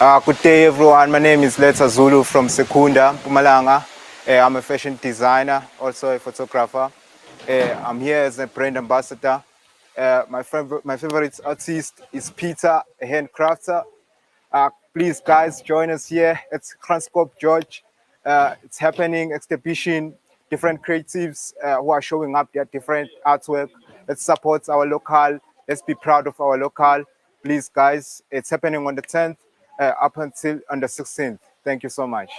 Good day, everyone. My name is Letsa Zulu from Sekunda, Mpumalanga. I'm a fashion designer, also a photographer. I'm here as a brand ambassador. My favorite artist is Peter, a handcrafter. Please, guys, join us here. It's Transcorp George. It's happening, exhibition, different creatives who are showing up their different artwork. Let's support our local. Let's be proud of our local. Please, guys, it's happening on the 10th up until on the 16th. Thank you so much.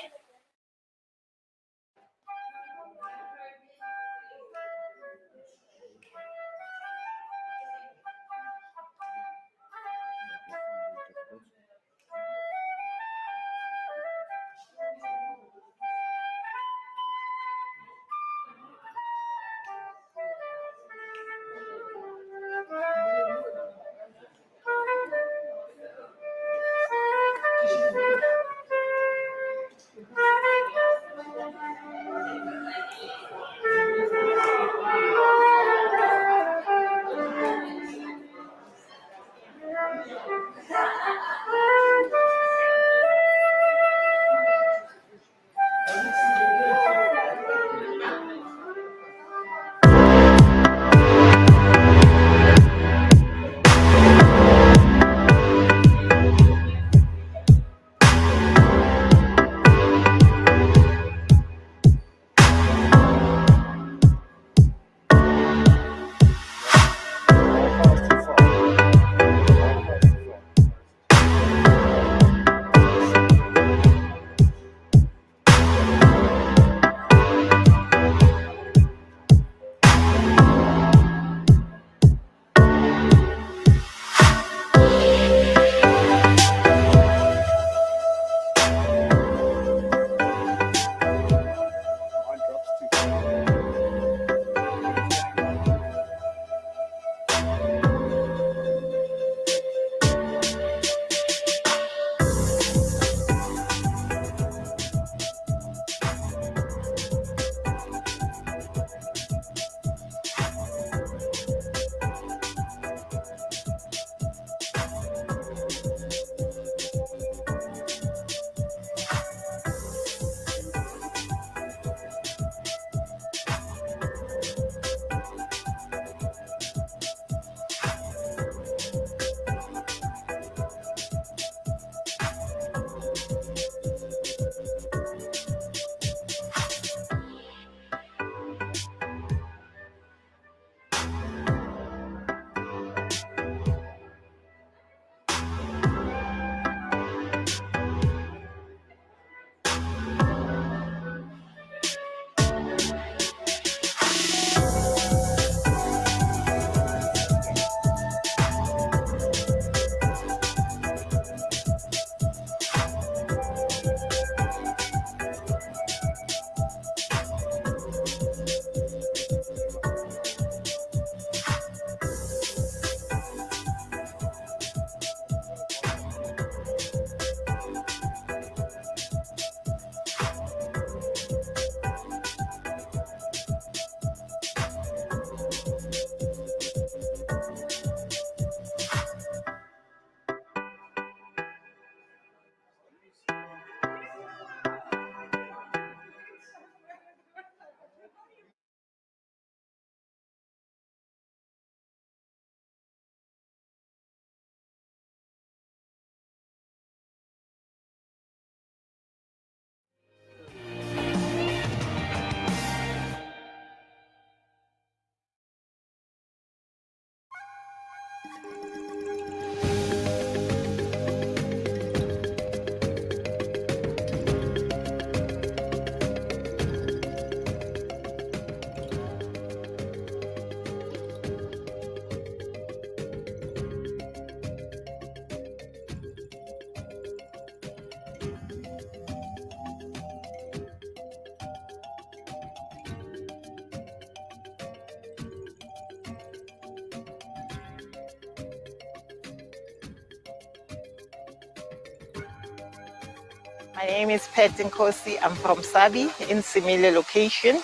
My name is Pet Nkosi. I'm from Sabi in Simile location.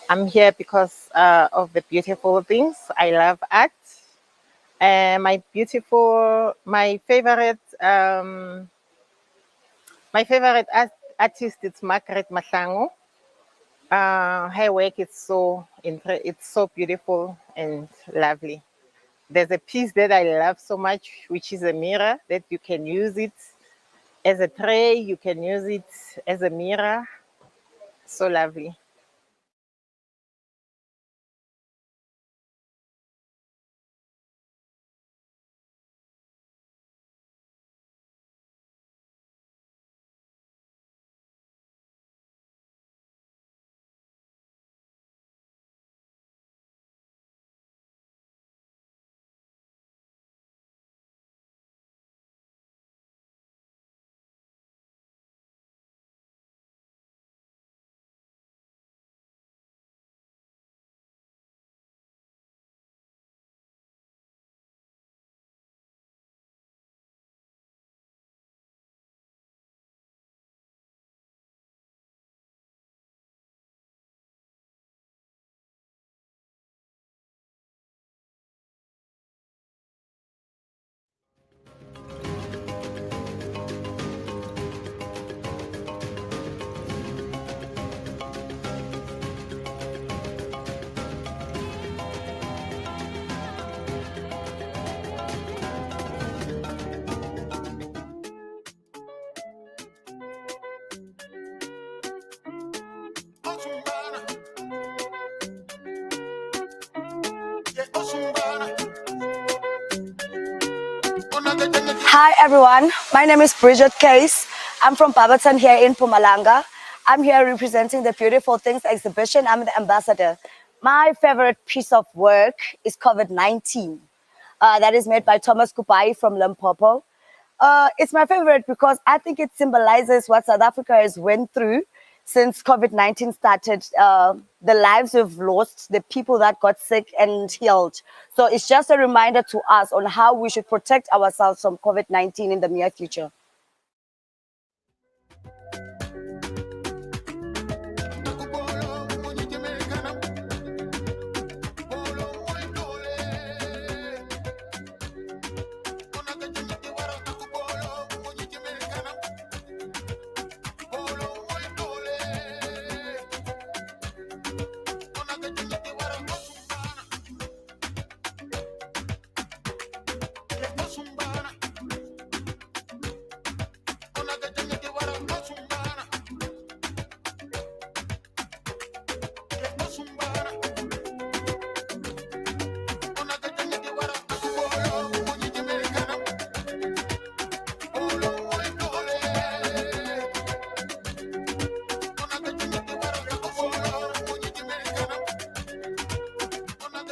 I'm here because of the beautiful things. I love art. My favorite My favorite artist is Margaret Mahlangu. Her work is it's so beautiful and lovely. There's a piece that I love so much, which is a mirror that you can use it as a tray. You can use it as a mirror. So lovely. Hi everyone, my name is Bridget Case. I'm from Barberton here in Mpumalanga. I'm here representing the Beautiful Things exhibition. I'm the ambassador. My favorite piece of work is COVID-19. That is made by Thomas Kupai from Limpopo. It's my favorite because I think it symbolizes what South Africa has went through since COVID-19 started, the lives we've lost, the people that got sick and healed. So it's just a reminder to us on how we should protect ourselves from COVID-19 in the near future.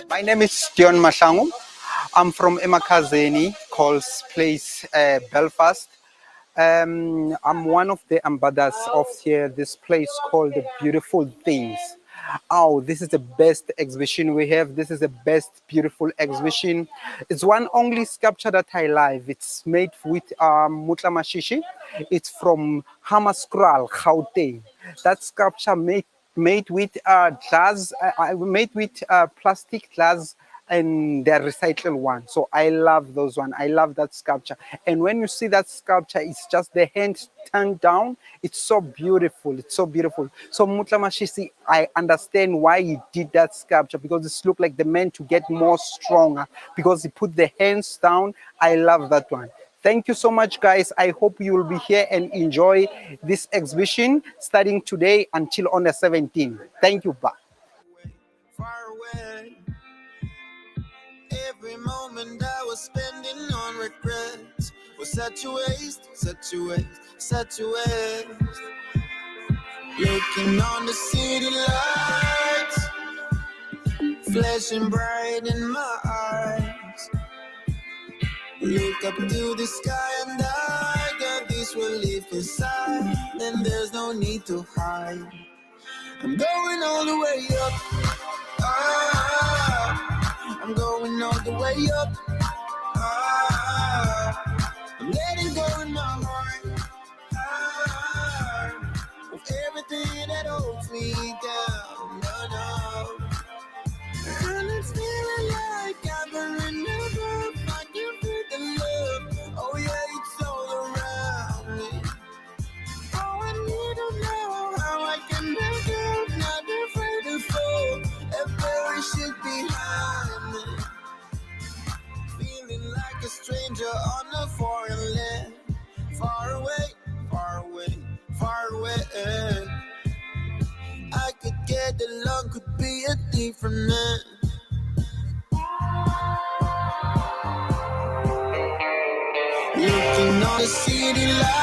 My name is John Mahlangu. I'm from Emakazeni, Coles Place, Belfast. I'm one of the ambassadors of here, this place called the Beautiful Things. Oh, this is the best exhibition we have. This is the best beautiful exhibition. It's one only sculpture that I love. It's made with Mutla Mashishi. It's from Hammaskral, Gauteng. That sculpture made with glass, made with plastic glass and they're recycled one. So I love those one. I love that sculpture. And when you see that sculpture, it's just the hand turned down. It's so beautiful. It's so beautiful. So Mutla Mashisi, I understand why he did that sculpture because it looked like the man to get more stronger because he put the hands down. I love that one. Thank you so much, guys. I hope you will be here and enjoy this exhibition starting today until on the 17th. Thank you. Bye. Far away. Every moment I was spending on regrets was such a waste, such a waste, such a waste. Looking on the city lights, flashing bright in my eyes. Look up to the sky and I got this relief inside. Then there's no need to hide. I'm going all the way up. I'm going all the way up. I'm letting go in my heart. Of everything that holds me down. No, no. And it's feeling like I've been renewed. I can feel the love. Oh yeah, it's all around me. Looking on the city lights.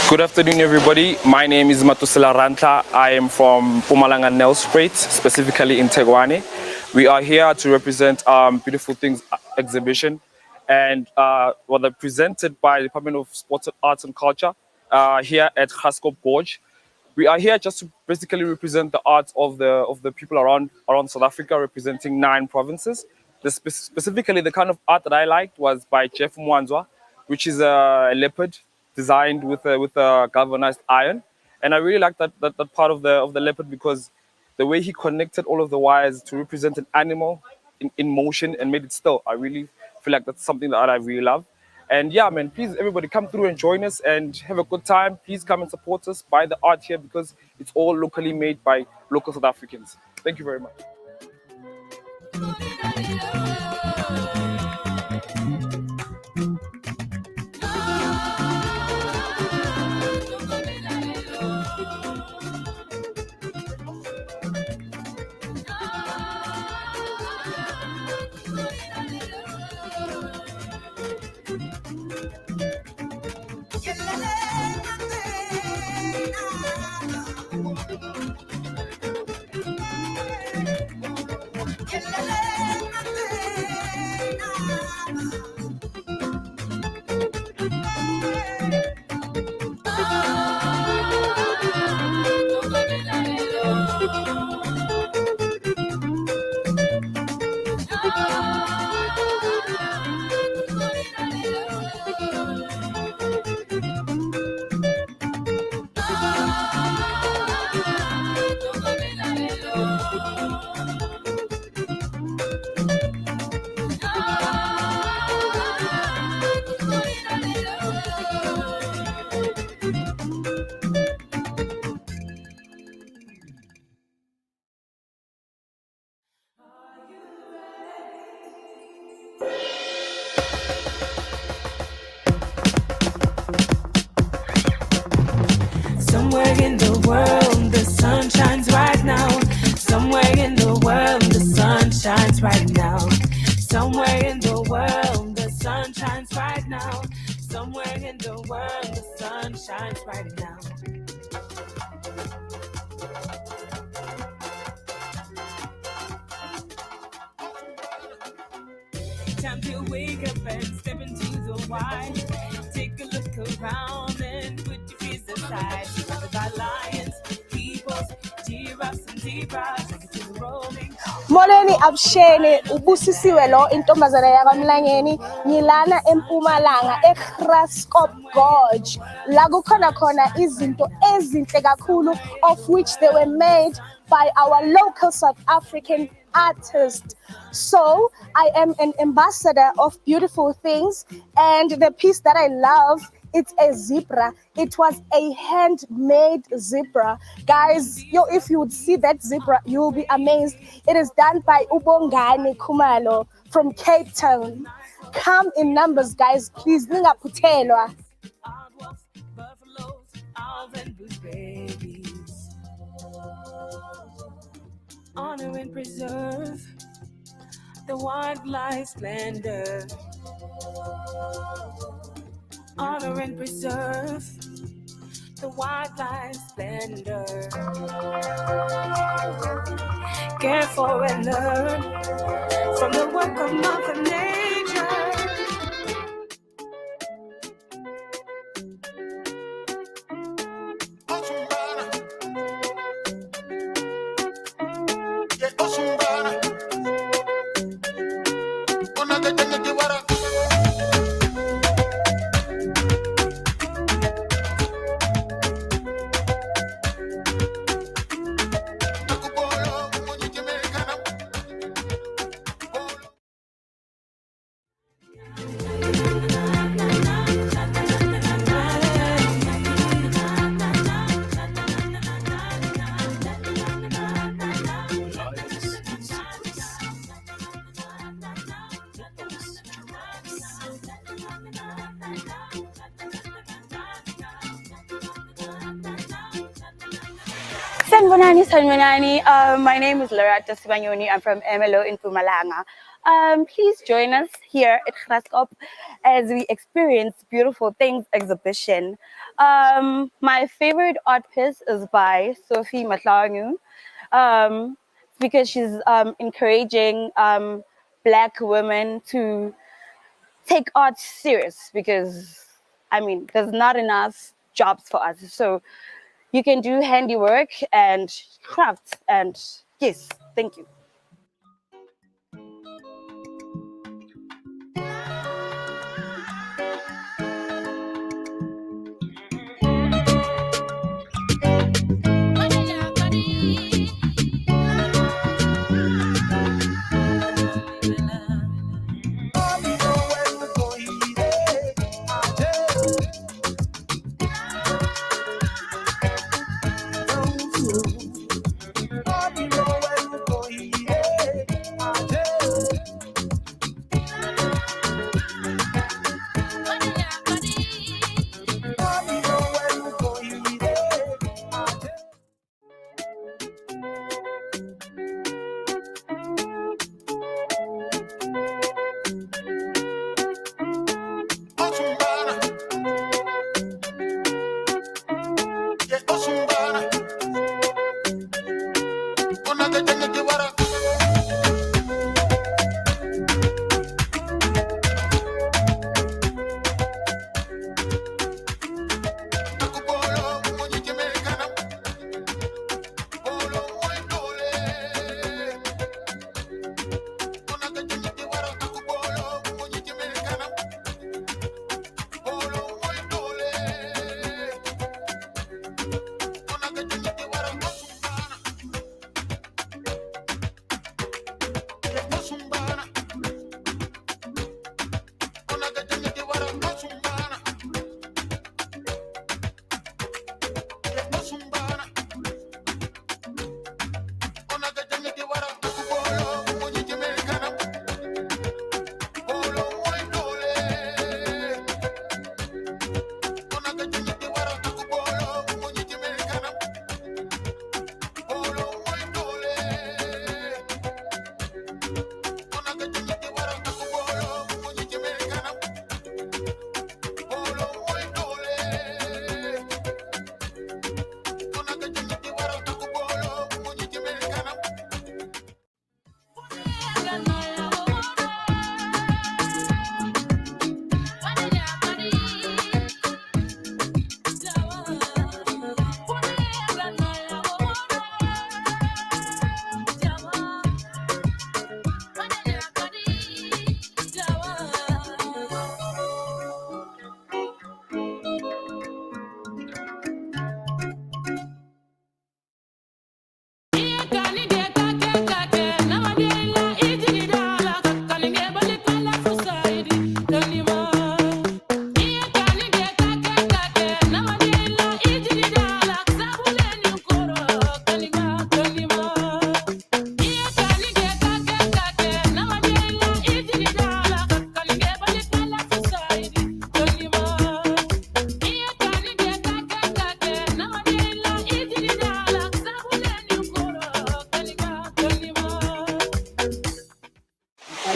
Good afternoon, everybody. My name is Matusela Rantla. I am from Mpumalanga Nelspruit, specifically in Tegwane. We are here to represent Beautiful Things exhibition, and they're presented by the Department of Sports, Arts and Culture here at Gaskop Gorge. We are here just to basically represent the arts of the people around South Africa, representing 9 provinces. Specifically, the kind of art that I liked was by Jeff Mwanzwa, which is a leopard designed with a galvanized iron, and I really like that part of the leopard, because the way he connected all of the wires to represent an animal in motion and made it still. I really feel like that's something that I really love. And yeah, man, please everybody come through and join us and have a good time. Please come and support us, buy the art here, because it's all locally made by local South Africans. Thank you very much. Somewhere in the world, the sun shines right now. Somewhere in the world, the sun shines right now. Somewhere in the world, the sun shines right now. Somewhere in the world, the sun shines right now. Time to wake up and step into the wild. Take a look around and put your fears aside. Surrounded by lions, peoples, deer giraffes and zebras, take it to the rolling. Molweni abusheni ubusisiwe lo intombazana yakwamlangeni ngilana eMpumalanga eGraskop Gorge la kukhona khona izinto ezinhle kakhulu of which they were made by our local South African artists. So I am an ambassador of beautiful things, and the piece that I love, it's a zebra. It was a handmade zebra. Guys, if you would see that zebra, you will be amazed. It is done by Ubongani Kumalo from Cape Town. Come in numbers, guys, please. Ningaputhelwa. Aardwolves, buffaloes, owls and blue babies. Honor and preserve the wildlife splendor. Honor and preserve the wildlife splendor. Care for and learn from the work of Mother Nature. Sanbonani, my name is Loretta Sibanyoni. I'm from MLO in Pumalanga. Please join us here at Graskop as we experience Beautiful Things exhibition. My favorite art piece is by Sophie Matlangu because she's encouraging Black women to take art serious because, I mean, there's not enough jobs for us. So you can do handiwork and crafts, and yes, thank you.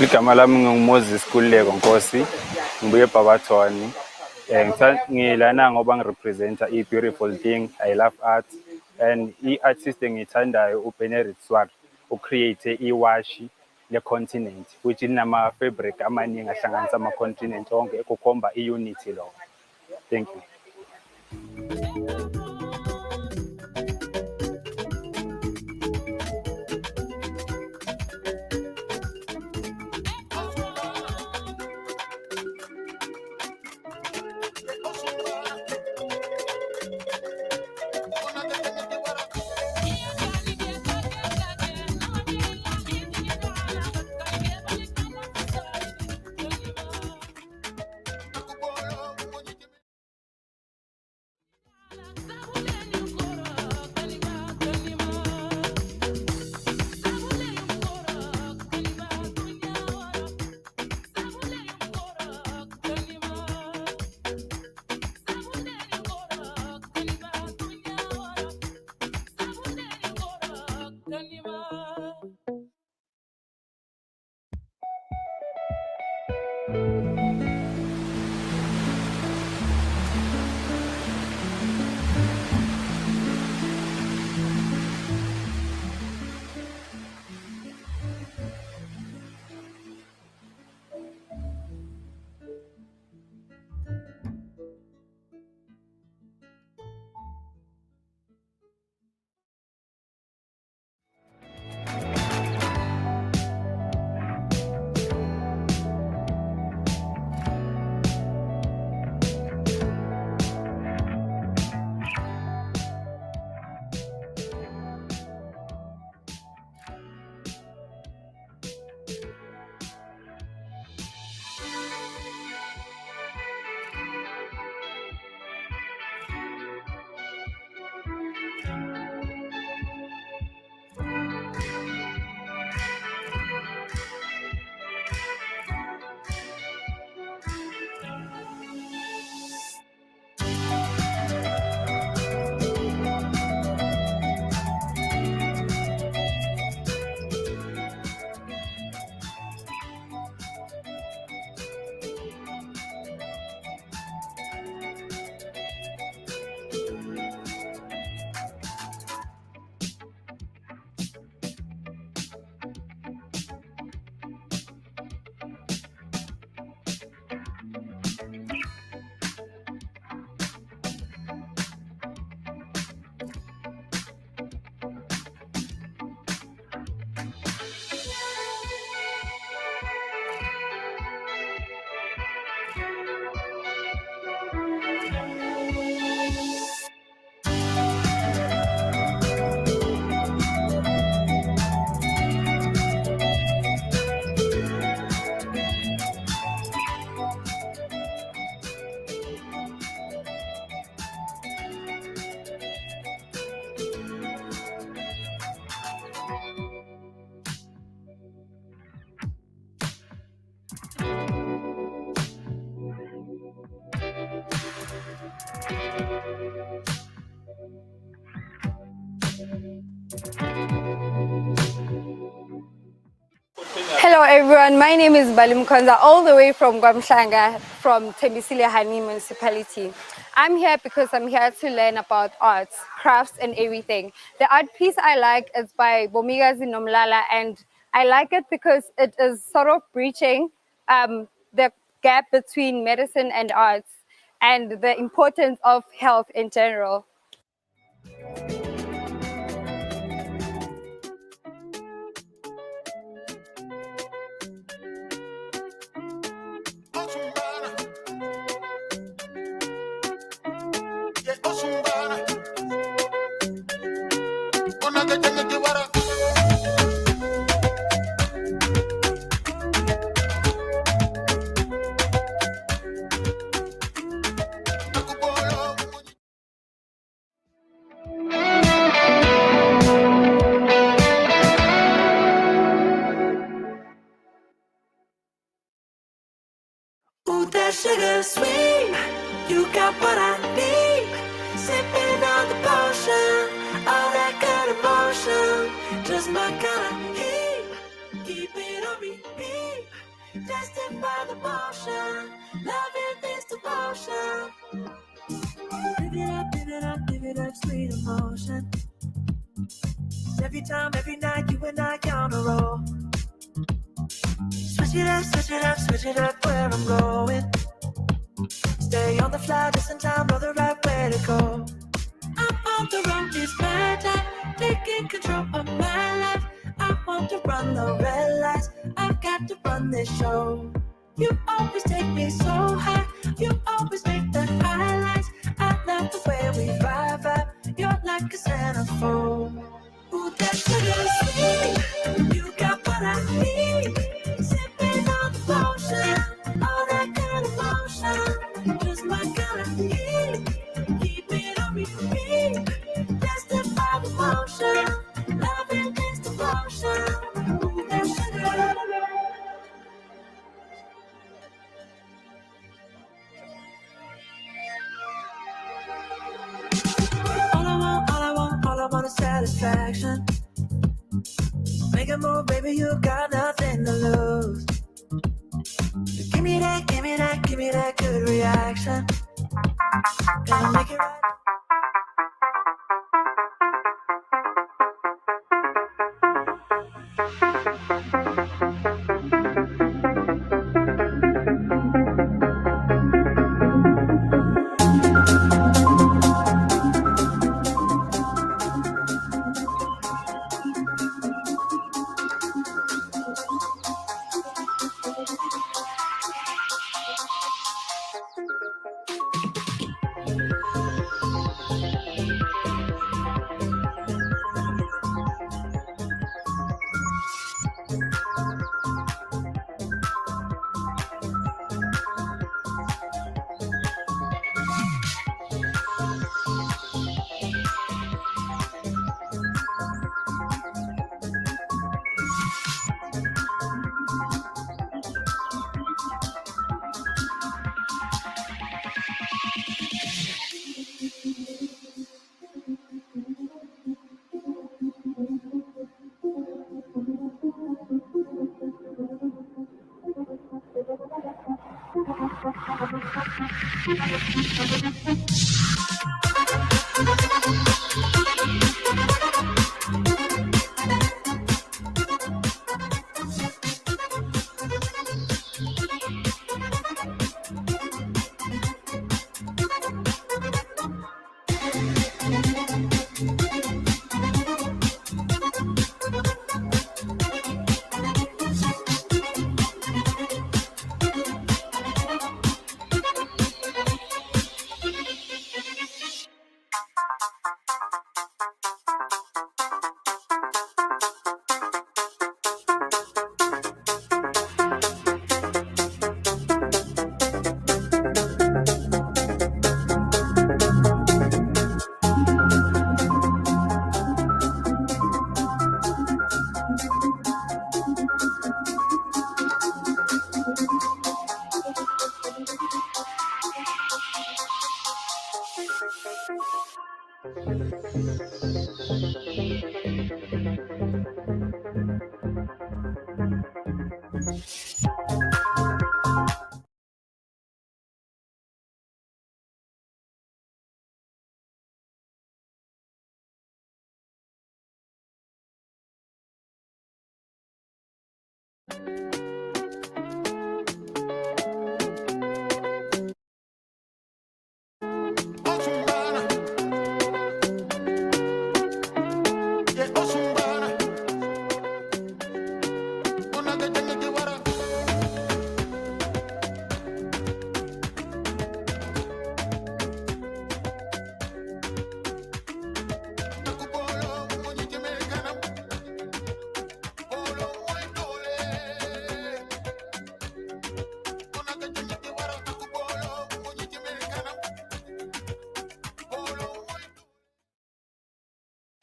Igama lami nginguMoses Kululeko Nkosi, ngibuye eBhabathoni. Ngilana ngoba ngirepresenta i-beautiful thing, I love art. And i-artist engiyithandayo uBenedict Swart ucreate iwashi le-continent, which inama-fabric amaningi ahlanganisa ama-continent onke kukhomba i-unity lo. Thank you. Hello everyone, my name is Balim Konza, all the way from Gwamhlanga, from Tembisile Hani municipality. I'm here because I'm here to learn about arts, crafts and everything. The art piece I like is by Bomigazi Nomlala, and I like it because it is sort of breaching the gap between medicine and arts and the importance of health in general. Ooh, that sugar sweet, you got what I need. Sipping on the potion, all that good emotion, just my kind of heat. Keep it on repeat. every time, every night, you and I on a roll. Switch it up, switch it up, switch it up where I'm going. Stay on the fly, just in time, know the right way to go. I'm on the road, it's my time, taking control of my life. I want to run the red lights, I've got to run this show. You always take me so high, you always make the highlights. I love the way we vibe, you're like a centerfold. Ooh, that sugar sweet, you got what I need. Sipping on the potion, all that kind of motion, just my kind of heat. Keep it on repeat, testify the motion, loving is the potion. Ooh, that sugar. All I want is satisfaction. Make a move, baby, you got nothing to lose. Give me that, give me that, give me that good reaction. Gonna make it right.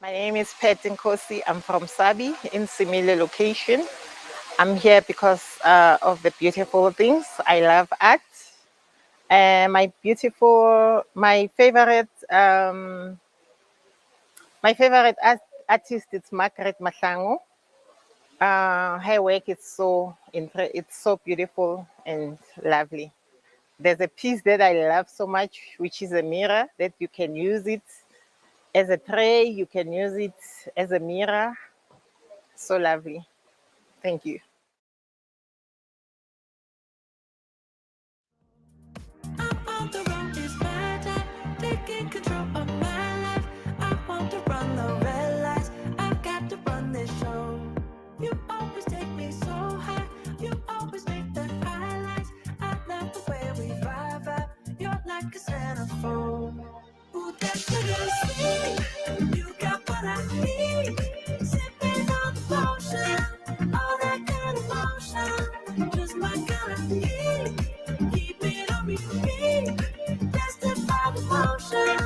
My name is Pet Nkosi. I'm from Sabi in similar location. I'm here because of the beautiful things. I love art. My favorite artist is Margaret Mahlangu. Her work is it's so beautiful and lovely. There's a piece that I love so much, which is a mirror that you can use it as a tray. You can use it as a mirror. So lovely. Thank you. I'm on the road, it's my time, taking control of my life. I want to run the red lights, I've got to run this show. You always take me so high, you always make the highlights. I love the way we vibe, you're like a centerfold. Ooh, that sugar sweet, you got what I need. Sipping on the potion, all that good emotion, just my kind of heat. Keep it on repeat, testify the motion,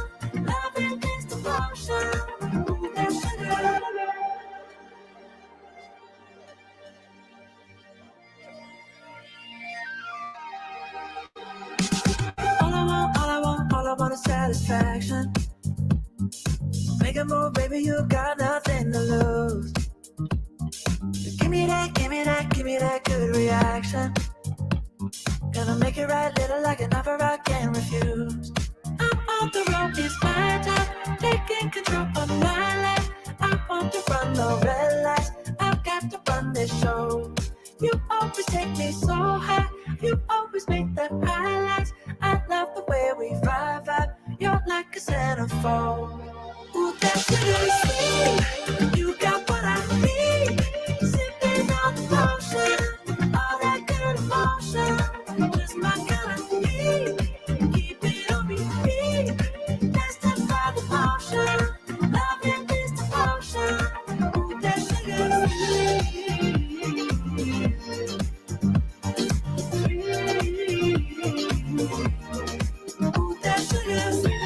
loving is the motion. Ooh, that sugar. All I want is satisfaction. Make a move, baby, you got nothing to lose. Give me that good reaction. Gonna make it right, little like an offer I can't refuse. I'm on the road, it's my time, taking control of my life. I want to run the red lights, I've got to run this show. You always take me so high, you always make the highlights. I love the way we vibe, you're like a centerfold. Ooh, that's really sweet, you got what I need. Sipping on the potion, all that good emotion, just my kind of heat. Keep it on repeat, testify the motion, loving is the potion. Ooh, that's sugar sweet. Ooh, that's sugar sweet.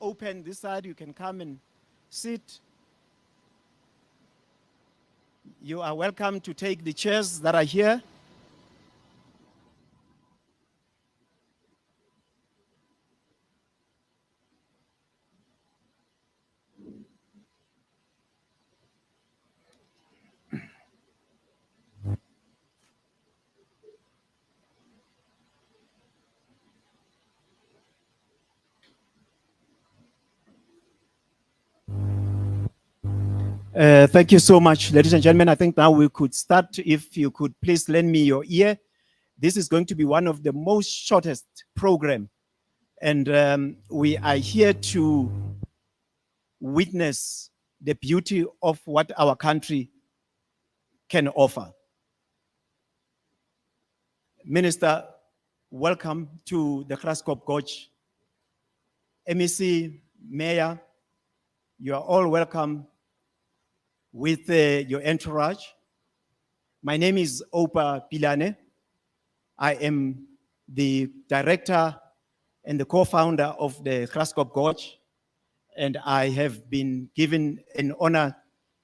Open this side, you can come and sit. You are welcome to take the chairs that are here. Thank you so much, ladies and gentlemen. I think now we could start. If you could please lend me your ear. This is going to be one of the most shortest program. And we are here to witness the beauty of what our country can offer. Minister, welcome to the Graskop Gorge. MEC, Mayor, you are all welcome with your entourage. My name is Opa Pilane. I am the director and the co-founder of the Graskop Gorge, and I have been given an honor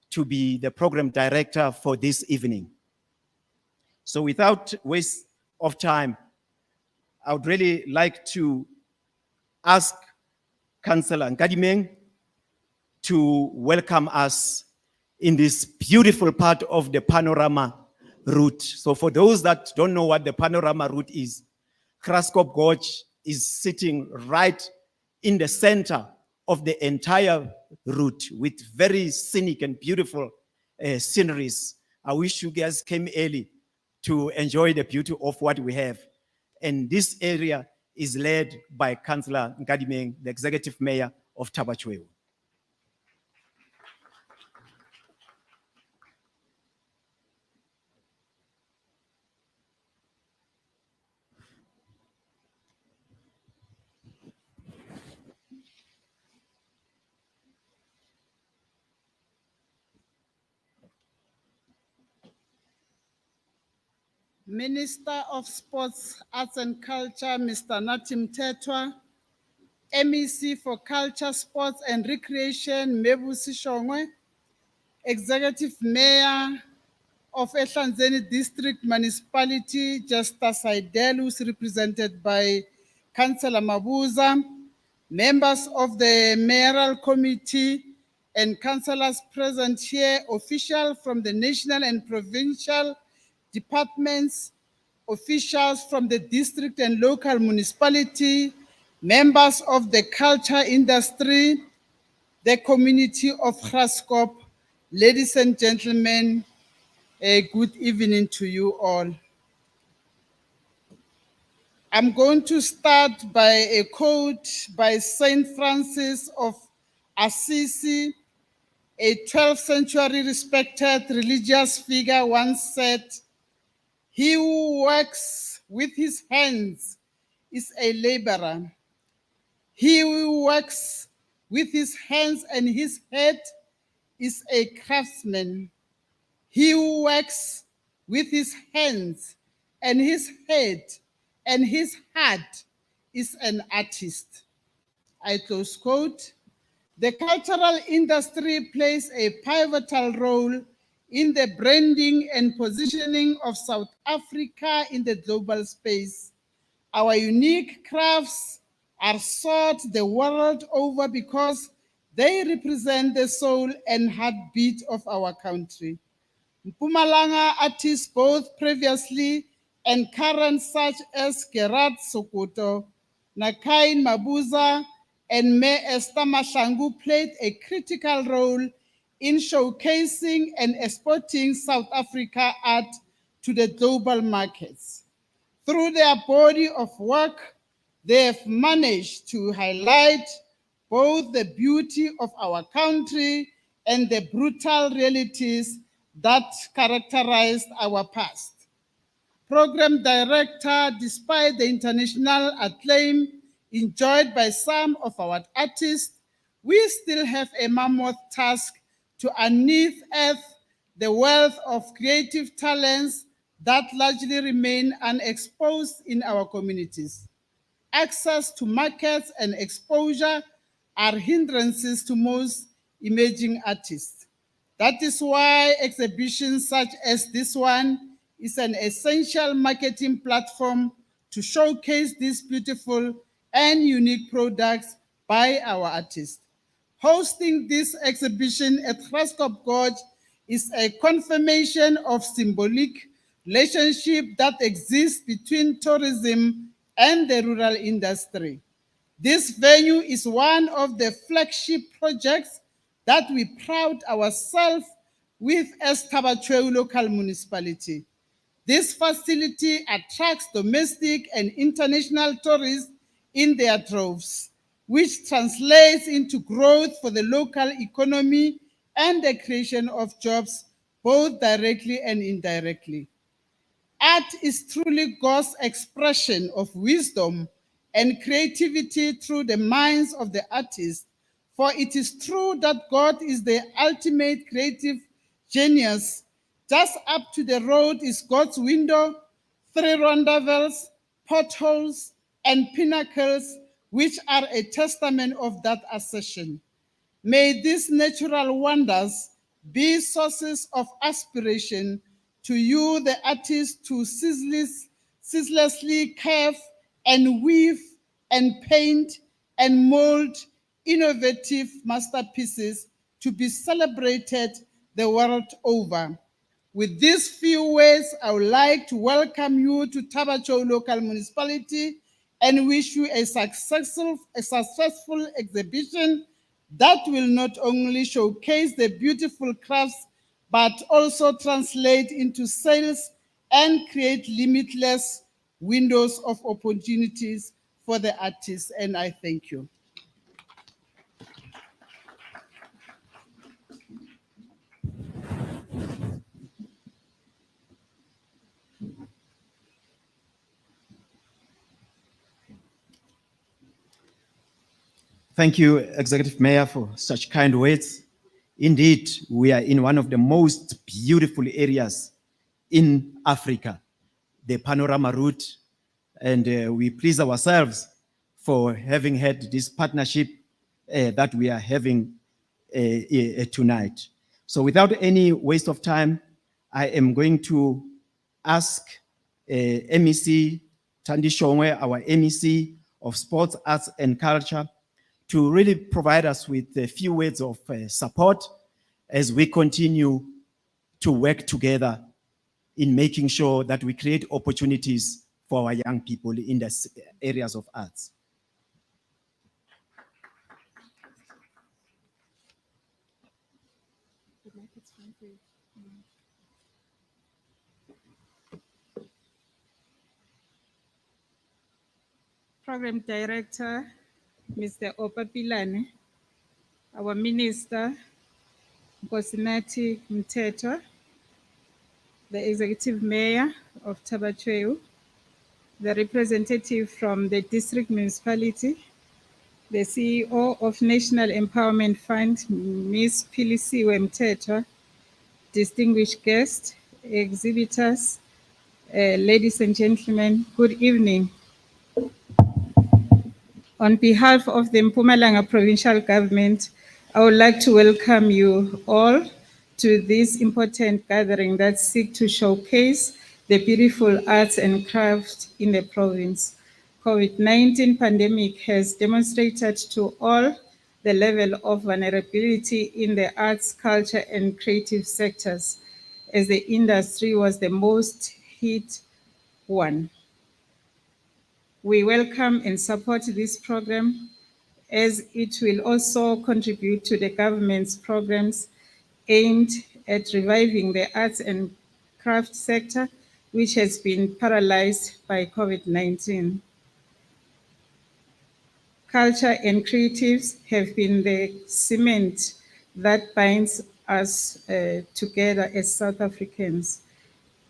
to be the program director for this evening. So without waste of time, I would really like to ask Councillor Nkadimeng to welcome us in this beautiful part of the panorama route. So for those that don't know what the panorama route is, Graskop Gorge is sitting right in the center of the entire route with very scenic and beautiful sceneries. I wish you guys came early to enjoy the beauty of what we have. And this area is led by Councillor Nkadimeng, the Executive Mayor of Tabachwewu. Minister of Sports, Arts and Culture, Mr. Natim Tetwa, MEC for Culture, Sports and Recreation, Mebusi Shongwe, Executive Mayor of Ehlanzeni District Municipality, Justa Saidel, who's represented by Councillor Mabuza, members of the Mayoral Committee and councillors present here, officials from the national and provincial departments, officials from the district and local municipality, members of the culture industry, the community of Graskop, ladies and gentlemen, a good evening to you all. I'm going to start by a quote by Saint Francis of Assisi, a 12th century respected religious figure once said, "He who works with his hands is a laborer. He who works with his hands and his head is a craftsman. He who works with his hands and his head and his heart is an artist." I close quote. The cultural industry plays a pivotal role in the branding and positioning of South Africa in the global space. Our unique crafts are sought the world over because they represent the soul and heartbeat of our country. Mpumalanga artists, both previously and current, such as Gerard Sokoto, Nakain Mabuza, and May Esther Mahlangu, played a critical role in showcasing and exporting South Africa art to the global markets. Through their body of work, they have managed to highlight both the beauty of our country and the brutal realities that characterized our past. Program director, despite the international acclaim enjoyed by some of our artists, we still have a mammoth task to unearth the wealth of creative talents that largely remain unexposed in our communities. Access to markets and exposure are hindrances to most emerging artists. That is why exhibitions such as this one is an essential marketing platform to showcase these beautiful and unique products by our artists. Hosting this exhibition at Graskop Gorge is a confirmation of symbolic relationship that exists between tourism and the rural industry. This venue is one of the flagship projects that we proud ourselves with as Tabachwewu local municipality. This facility attracts domestic and international tourists in their droves, which translates into growth for the local economy and the creation of jobs, both directly and indirectly. Art is truly God's expression of wisdom and creativity through the minds of the artist, for it is true that God is the ultimate creative genius. Just up to the road is God's window, 3 rondavels, potholes, and pinnacles, which are a testament of that assertion. May these natural wonders be sources of aspiration to you, the artist, to ceaselessly carve and weave and paint and mold innovative masterpieces to be celebrated the world over. With these few words, I would like to welcome you to Tabachwewu local municipality and wish you a successful exhibition that will not only showcase the beautiful crafts, but also translate into sales and create limitless windows of opportunities for the artists. And I thank you. Thank you, Executive Mayor, for such kind words. Indeed, we are in one of the most beautiful areas in Africa, the panorama route, and we please ourselves for having had this partnership that we are having tonight. So without any waste of time, I am going to ask MEC Tandi Shongwe, our MEC of Sports, Arts and Culture, to really provide us with a few words of support as we continue to work together in making sure that we create opportunities for our young people in the areas of arts. Program Director, Mr. Opa Pilane, our Minister, Nkosinati Mteto, the Executive Mayor of Tabatweu, the representative from the District Municipality, the CEO of National Empowerment Fund, Ms. Philisiwe Mteto, distinguished guests, exhibitors, ladies and gentlemen, good evening. On behalf of the Mpumalanga Provincial Government, I would like to welcome you all to this important gathering that seeks to showcase the beautiful arts and crafts in the province. COVID-19 pandemic has demonstrated to all the level of vulnerability in the arts, culture, and creative sectors, as the industry was the most hit one. We welcome and support this program as it will also contribute to the government's programs aimed at reviving the arts and craft sector, which has been paralyzed by COVID-19. Culture and creatives have been the cement that binds us together as South Africans.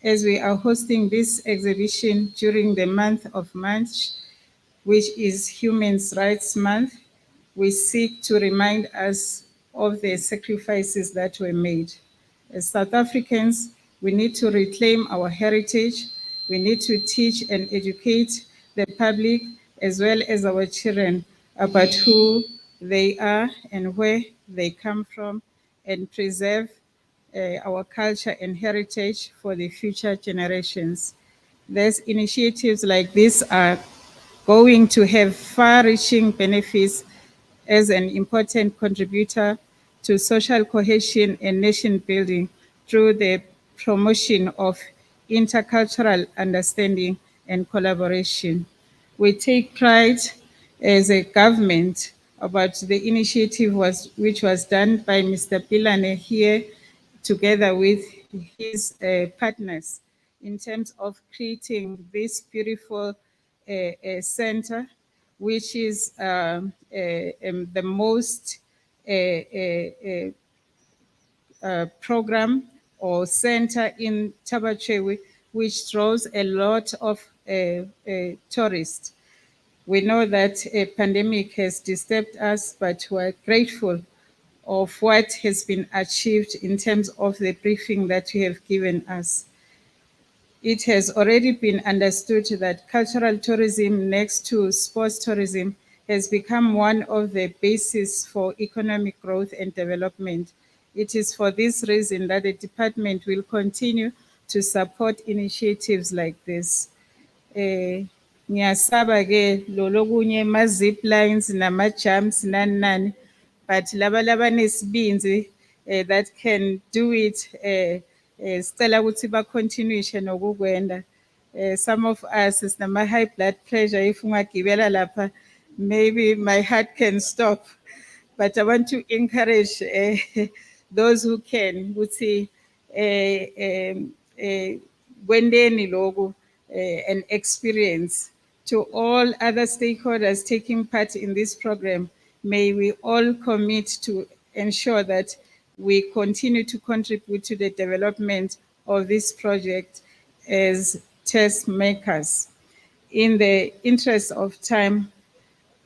As we are hosting this exhibition during the month of March, which is Human Rights Month, we seek to remind us of the sacrifices that were made. As South Africans, we need to reclaim our heritage. We need to teach and educate the public as well as our children about who they are and where they come from, and preserve our culture and heritage for the future generations. These initiatives like this are going to have far-reaching benefits as an important contributor to social cohesion and nation building through the promotion of intercultural understanding and collaboration. We take pride as a government about the initiative which was done by Mr. Pilane here together with his partners in terms of creating this beautiful center, which is the most program or center in Tabatweu, which draws a lot of tourists. We know that a pandemic has disturbed us, but we're grateful of what has been achieved in terms of the briefing that you have given us. It has already been understood that cultural tourism next to sports tourism has become one of the bases for economic growth and development. It is for this reason that the department will continue to support initiatives like this. Ngiyasaba ke lolokunye ma zip lines nama jumps nani, but laba nesibinzi that can do it sicela ukuthi ba continue nokukwenda. Some of us is nama high blood pressure, if ungagibela lapha maybe my heart can stop. but I want to encourage those who can, ukuthi kwendeni loku an experience. To all other stakeholders taking part in this program, may we all commit to ensure that we continue to contribute to the development of this project as test makers. In the interest of time,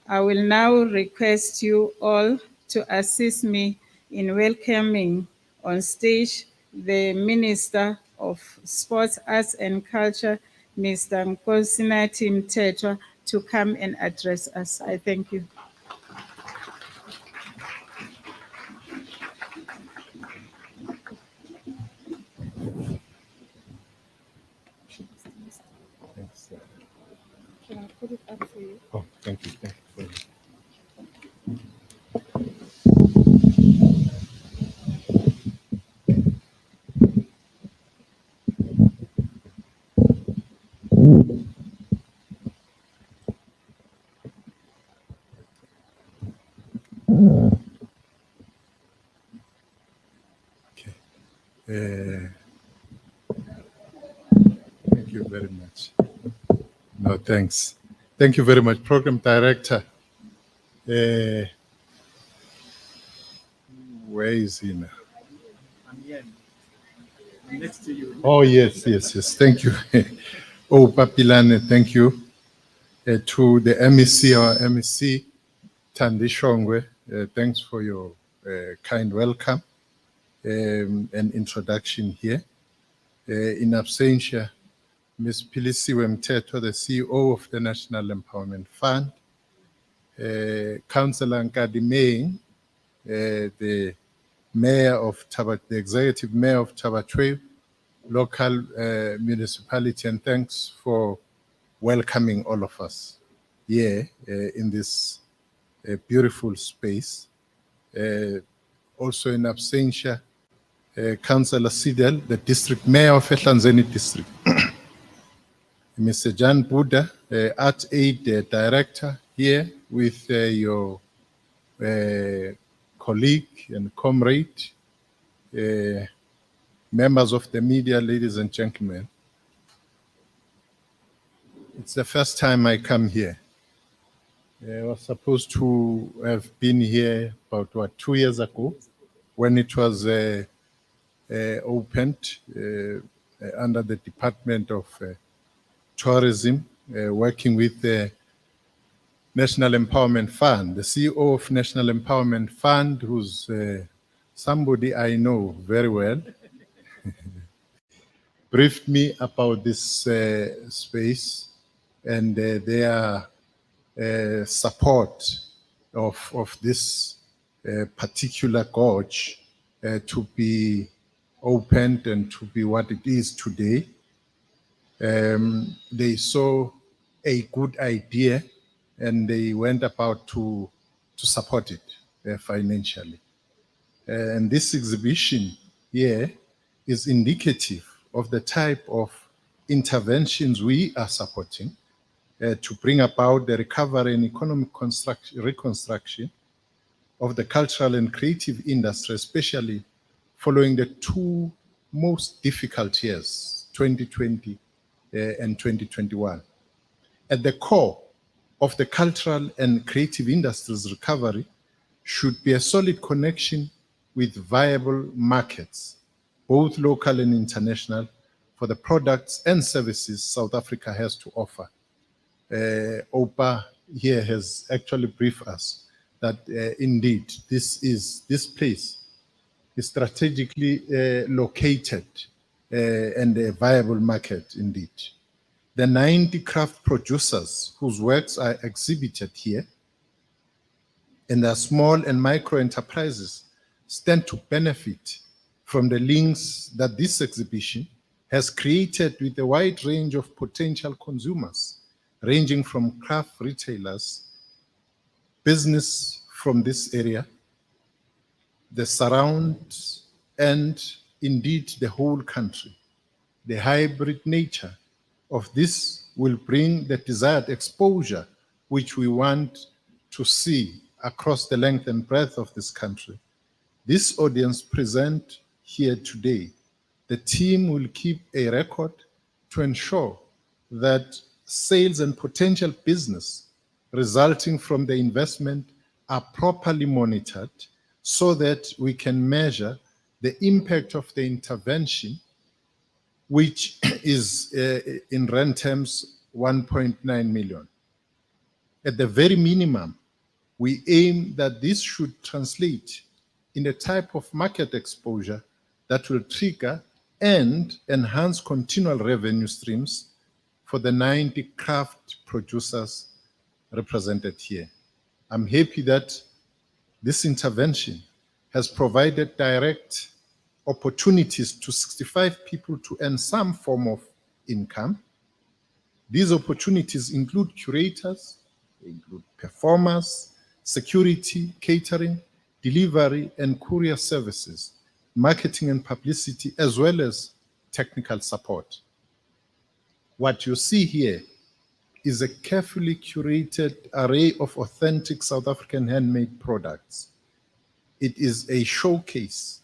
I will now request you all to assist me in welcoming on stage the Minister of Sports, Arts and Culture, Mr. Nkosinathi Mthethwa, to come and address us. I thank you. Can I put it up for you? Oh, thank you. Thank you. Thank you very much. No, thanks. Thank you very much, Program Director. Where is he now? I'm here. I'm next to you. Oh, yes. Thank you. Oh, Papilane, thank you. To the MEC, our MEC, Thandi Shongwe, thanks for your kind welcome and introduction here. In absentia, Ms. Philisiwe Mthethwa, the CEO of the National Empowerment Fund, Councillor Nkadi Main, the Mayor of the Executive Mayor of Tabatwe, local municipality, and thanks for welcoming all of us here in this beautiful space. Also in absentia, Councillor Sidel, the District Mayor of Ehlanzeni District. Mr. Jan Buddha, Art Aid Director, here with your colleague and comrade, members of the media, ladies and gentlemen. It's the first time I come here. I was supposed to have been here about 2 years ago when it was opened under the Department of Tourism, working with the National Empowerment Fund. The CEO of National Empowerment Fund, who's somebody I know very well, briefed me about this space and their support of this particular gorge to be opened and to be what it is today. They saw a good idea and they went about to support it financially. And this exhibition here is indicative of the type of interventions we are supporting to bring about the recovery and economic reconstruction of the cultural and creative industry, especially following the two most difficult years, 2020 and 2021. At the core of the cultural and creative industry's recovery should be a solid connection with viable markets, both local and international, for the products and services South Africa has to offer. OPA here has actually briefed us that indeed this place is strategically located and a viable market indeed. The 90 craft producers whose works are exhibited here and their small and micro enterprises stand to benefit from the links that this exhibition has created with a wide range of potential consumers, ranging from craft retailers, business from this area, the surrounds, and indeed the whole country. The hybrid nature of this will bring the desired exposure which we want to see across the length and breadth of this country. This audience present here today, the team will keep a record to ensure that sales and potential business resulting from the investment are properly monitored so that we can measure the impact of the intervention, which is in rand terms 1.9 million. At the very minimum, we aim that this should translate in a type of market exposure that will trigger and enhance continual revenue streams for the 90 craft producers represented here. I'm happy that this intervention has provided direct opportunities to 65 people to earn some form of income. These opportunities include curators, they include performers, security, catering, delivery and courier services, marketing and publicity, as well as technical support. What you see here is a carefully curated array of authentic South African handmade products. It is a showcase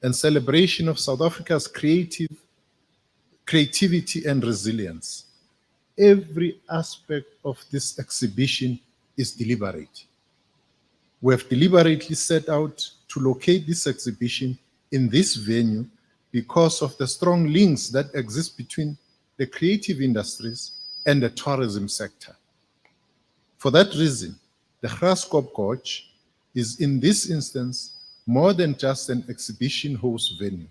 and celebration of South Africa's creativity and resilience. Every aspect of this exhibition is deliberate. We have deliberately set out to locate this exhibition in this venue because of the strong links that exist between the creative industries and the tourism sector. For that reason, the Graskop Gorge is in this instance more than just an exhibition host venue,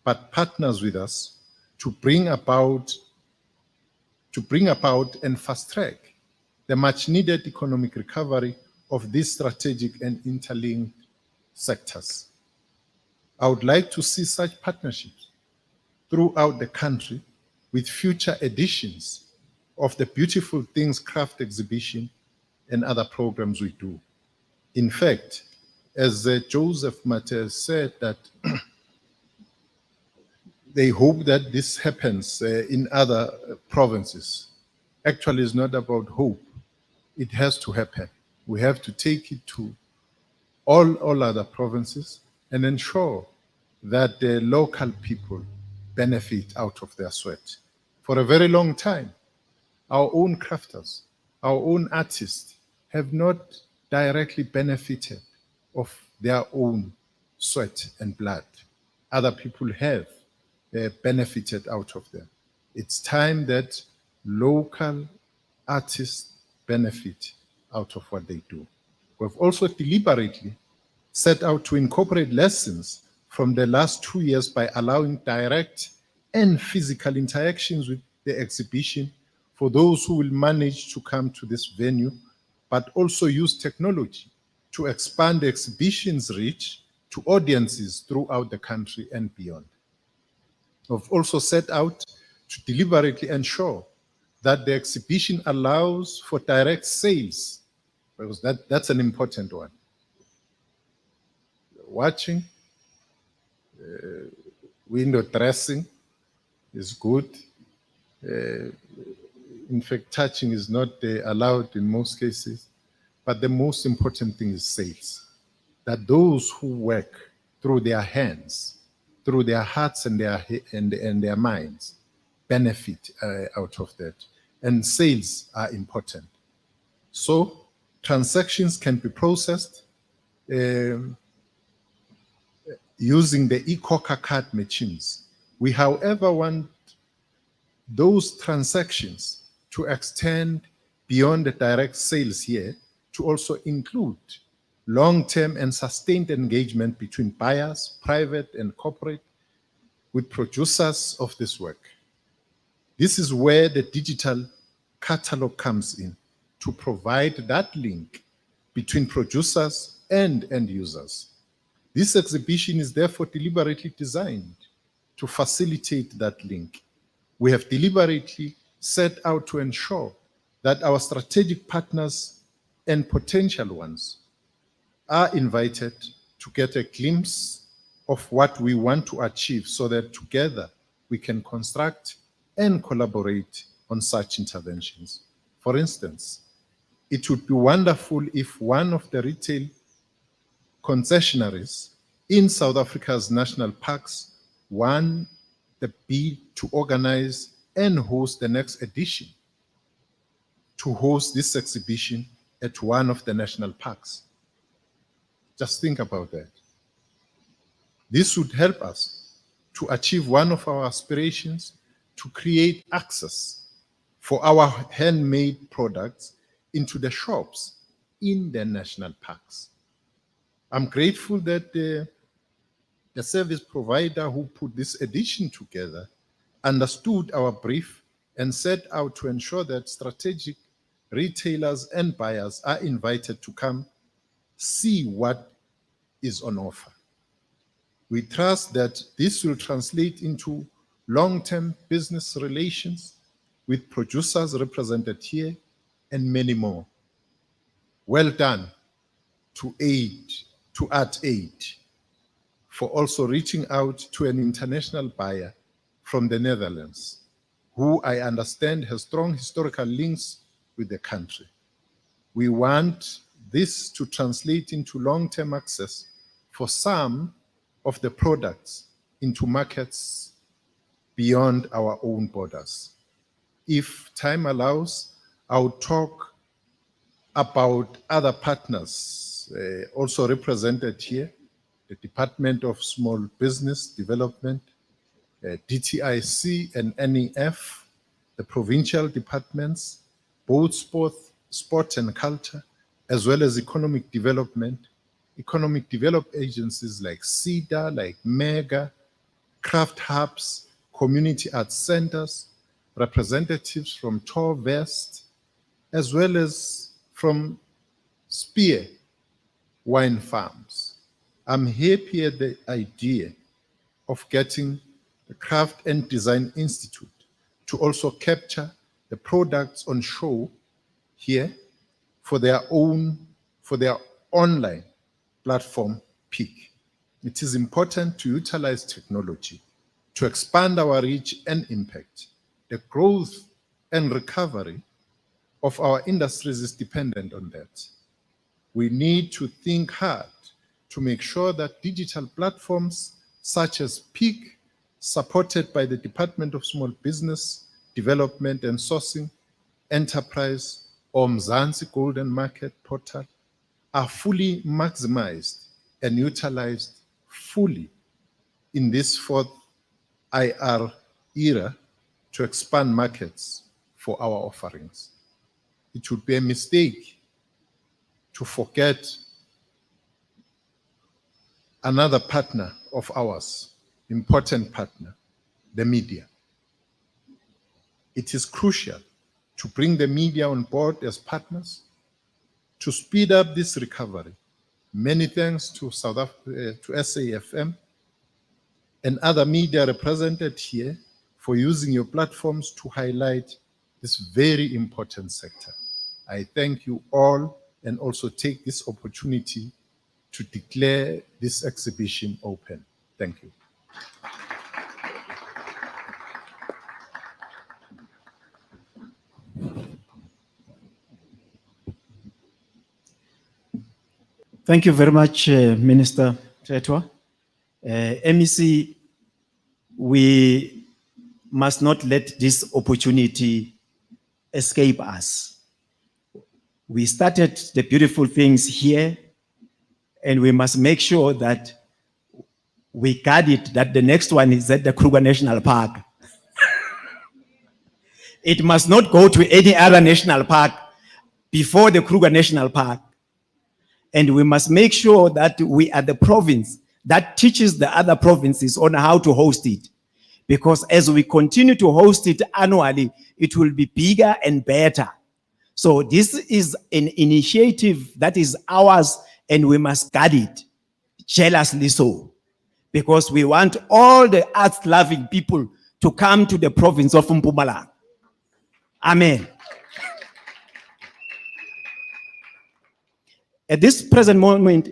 but partners with us to bring about and fast track the much needed economic recovery of these strategic and interlinked sectors. I would like to see such partnerships throughout the country with future editions of the Beautiful Things Craft exhibition and other programs we do. In fact, as Joseph Mate said, that they hope that this happens in other provinces. Actually, it's not about hope. It has to happen. We have to take it to all other provinces and ensure that the local people benefit out of their sweat. For a very long time, our own crafters, our own artists have not directly benefited of their own sweat and blood. Other people have benefited out of them. It's time that local artists benefit out of what they do. We've also deliberately set out to incorporate lessons from the last 2 years by allowing direct and physical interactions with the exhibition for those who will manage to come to this venue, but also use technology to expand the exhibition's reach to audiences throughout the country and beyond. We've also set out to deliberately ensure that the exhibition allows for direct sales, because that's an important one. Watching, window dressing is good. In fact, touching is not allowed in most cases, but the most important thing is sales. That those who work through their hands, through their hearts and their minds, benefit out of that. And sales are important. So transactions can be processed using the eCoca card machines. We, however, want those transactions to extend beyond the direct sales here to also include long-term and sustained engagement between buyers, private and corporate, with producers of this work. This is where the digital catalog comes in, to provide that link between producers and end users. This exhibition is therefore deliberately designed to facilitate that link. We have deliberately set out to ensure that our strategic partners and potential ones are invited to get a glimpse of what we want to achieve so that together we can construct and collaborate on such interventions. For instance, it would be wonderful if one of the retail concessionaries in South Africa's national parks won the bid to organize and host the next edition, to host this exhibition at one of the national parks. Just think about that. This would help us to achieve one of our aspirations, to create access for our handmade products into the shops in the national parks. I'm grateful that the service provider who put this edition together understood our brief and set out to ensure that strategic retailers and buyers are invited to come see what is on offer. We trust that this will translate into long-term business relations with producers represented here and many more. Well done to Art Aid for also reaching out to an international buyer from the Netherlands, who I understand has strong historical links with the country. We want this to translate into long-term access for some of the products into markets beyond our own borders. If time allows, I'll talk about other partners also represented here, the Department of Small Business Development, DTIC and NEF, the provincial departments, both sport and culture, as well as economic development agencies like CEDA, like MEGA, craft hubs, community arts centers, representatives from Torvest, as well as from Spear wine farms. I'm happy at the idea of getting the Craft and Design Institute to also capture the products on show here for their online platform peak. It is important to utilize technology to expand our reach and impact. The growth and recovery of our industries is dependent on that. We need to think hard to make sure that digital platforms such as Peak, supported by the Department of Small Business Development and Sourcing, Enterprise, or Mzansi Golden Market Portal, are fully maximized and utilized fully in this fourth IR era to expand markets for our offerings. It would be a mistake to forget another partner of ours, important partner, the media. It is crucial to bring the media on board as partners to speed up this recovery. Many thanks to SAFM and other media represented here for using your platforms to highlight this very important sector. I thank you all and also take this opportunity to declare this exhibition open. Thank you. Thank you very much, Minister Tetwa. MEC, we must not let this opportunity escape us. We started the beautiful things here, and we must make sure that we guard it, that the next one is at the Kruger National Park. It must not go to any other national park before the Kruger National Park. And we must make sure that we are the province that teaches the other provinces on how to host it. Because as we continue to host it annually, it will be bigger and better. So this is an initiative that is ours, and we must guard it jealously so. Because we want all the arts-loving people to come to the province of Mpumalanga. Amen. At this present moment,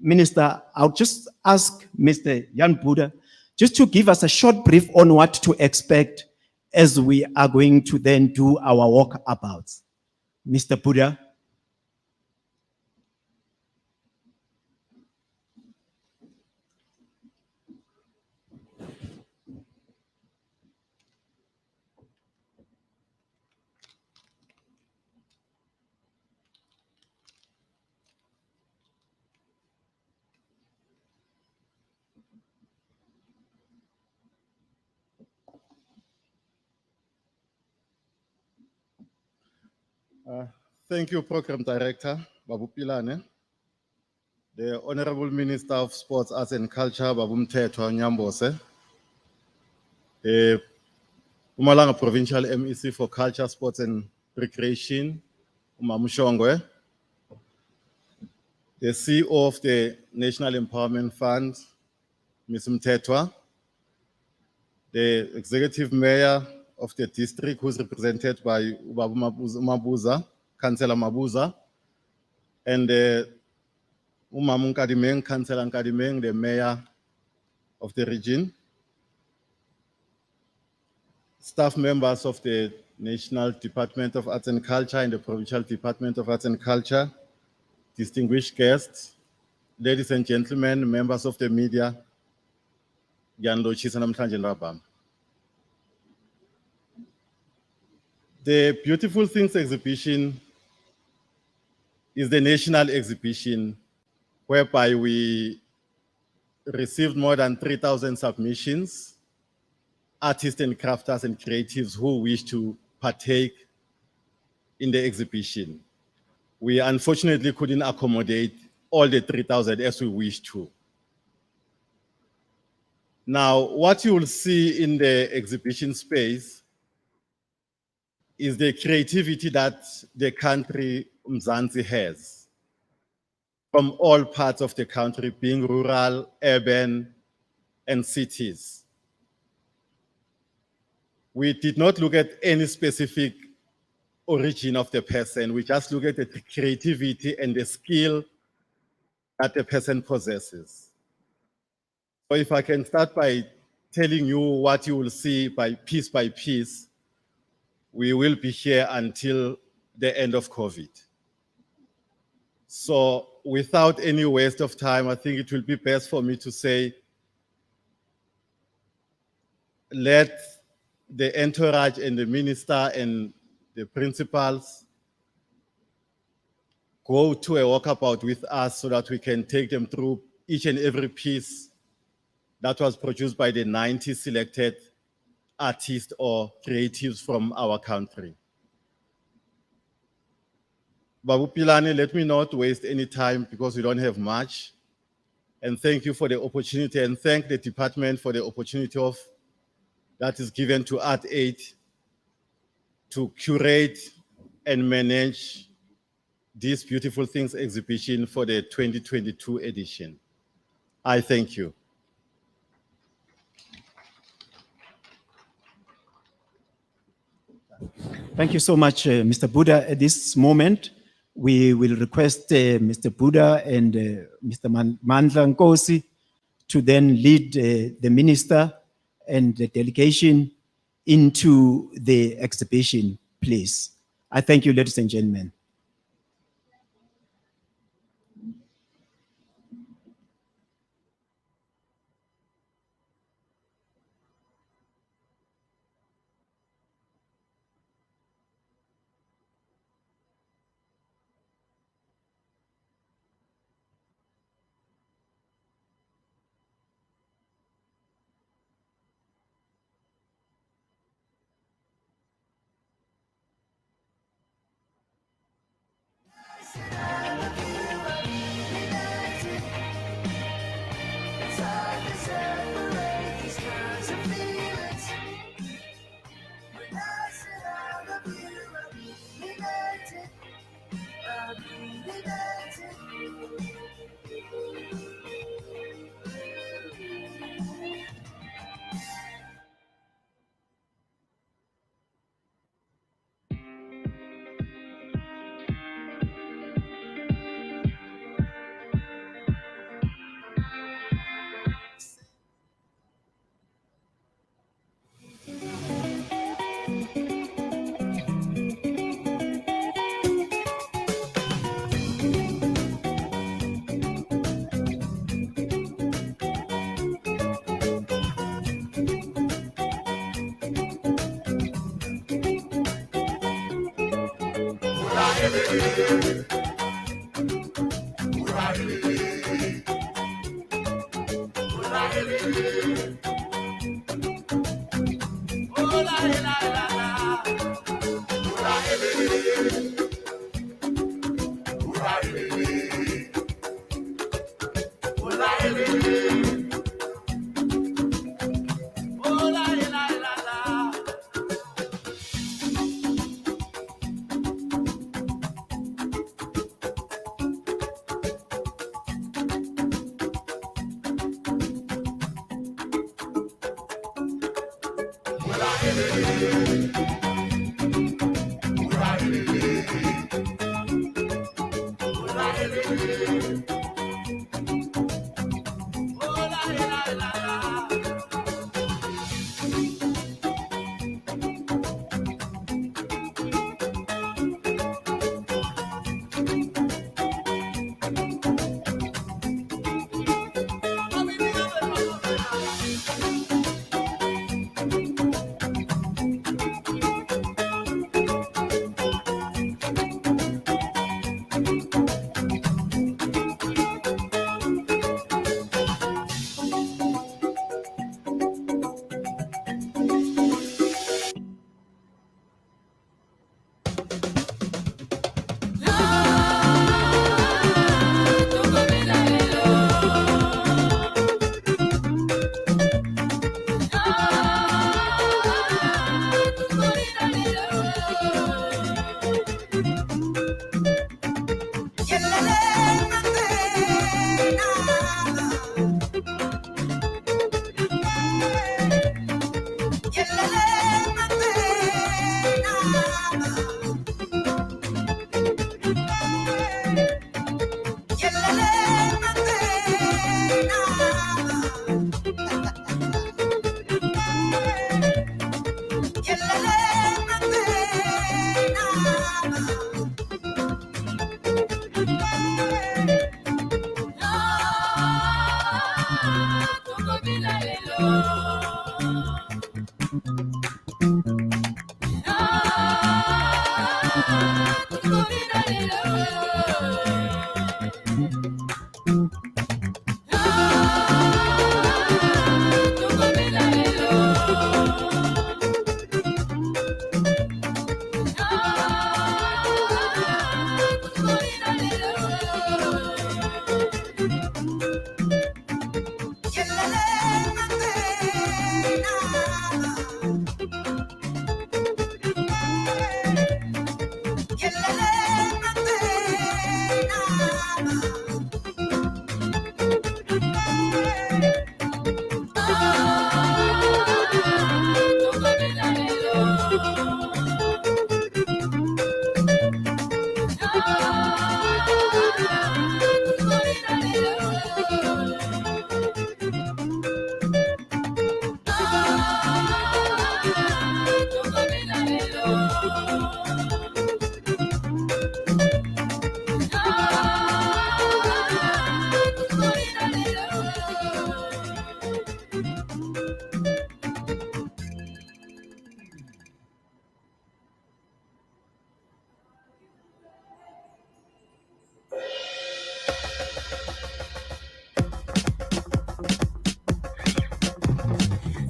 Minister, I'll just ask Mr. Jan Buda just to give us a short brief on what to expect as we are going to then do our walkabouts. Mr. Buda. Thank you, Program Director, Babu Pilane. The Honorable Minister of Sports, Arts and Culture, Babu Mthethwa Nyambose. The Mpumalanga Provincial MEC for Culture, Sports and Recreation, Umamushongwe. The CEO of the National Empowerment Fund, Ms. Mthethwa. The Executive Mayor of the district, who's represented by Ubabu Mabuza, Councillor Mabuza, and Umamu Nkadimeng, Councillor Nkadimeng, the Mayor of the region, staff members of the National Department of Arts and Culture and the Provincial Department of Arts and Culture, distinguished guests, ladies and gentlemen, members of the media, the Beautiful Things exhibition is the national exhibition whereby we received more than 3,000 submissions, artists and crafters and creatives who wish to partake in the exhibition. We unfortunately couldn't accommodate all the 3,000 as we wish to. Now, what you will see in the exhibition space is the creativity that the country Mzansi has from all parts of the country, being rural, urban, and cities. We did not look at any specific origin of the person. We just look at the creativity and the skill that the person possesses. So if I can start by telling you what you will see by piece, we will be here until the end of COVID. So without any waste of time, I think it will be best for me to say, let the entourage and the minister and the principals go to a walkabout with us so that we can take them through each and every piece that was produced by the 90 selected artists or creatives from our country. Babu Pilane, let me not waste any time because we don't have much. And thank you for the opportunity, and thank the department for the opportunity that is given to Art Aid to curate and manage this Beautiful Things exhibition for the 2022 edition. I thank you. Thank you so much, Mr. Buddha. At this moment, we will request Mr. Buddha and Mr. Mandla Nkosi to then lead the minister and the delegation into the exhibition, please. I thank you, ladies and gentlemen.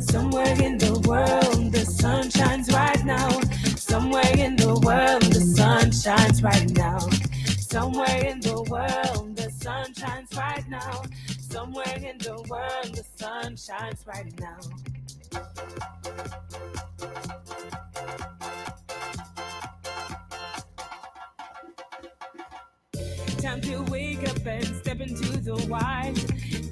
Somewhere in the world, the sun shines right now. Somewhere in the world, the sun shines right now. Somewhere in the world, the sun shines right now. Somewhere in the world, the sun shines right now. Time to wake up and step into the white.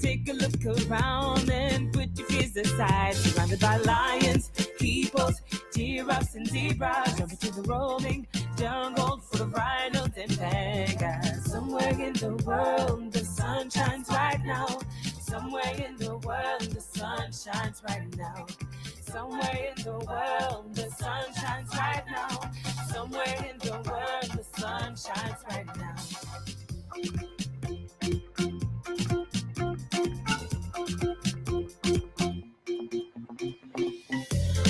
Take a look around and put your fears aside. Surrounded by lions, hippos, giraffes and zebras. Jump into the rolling jungle full of rhinos and pangas. Somewhere in the world, the sun shines right now. Somewhere in the world, the sun shines right now. Somewhere in the world, the sun shines right now. Somewhere in the world, the sun shines right now.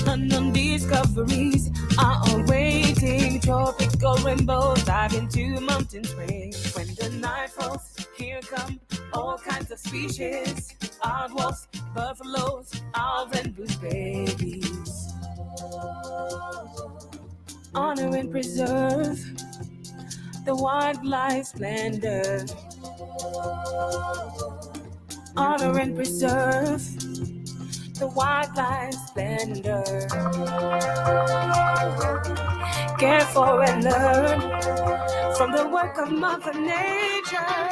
Unknown discoveries are awaiting. Tropical rainbows dive into mountain springs. When the night falls, here come all kinds of species. Aardwolves, buffaloes, owls and goose babies. Honor and preserve the wildlife splendor. Honor and preserve the wildlife splendor. Care for and learn from the work of Mother Nature.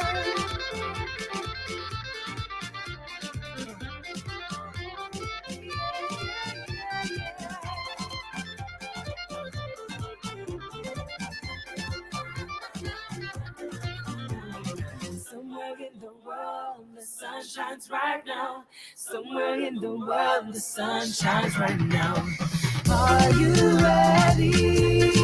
the world, the sun shines right now. Somewhere in the world, the sun shines right now. Are you ready?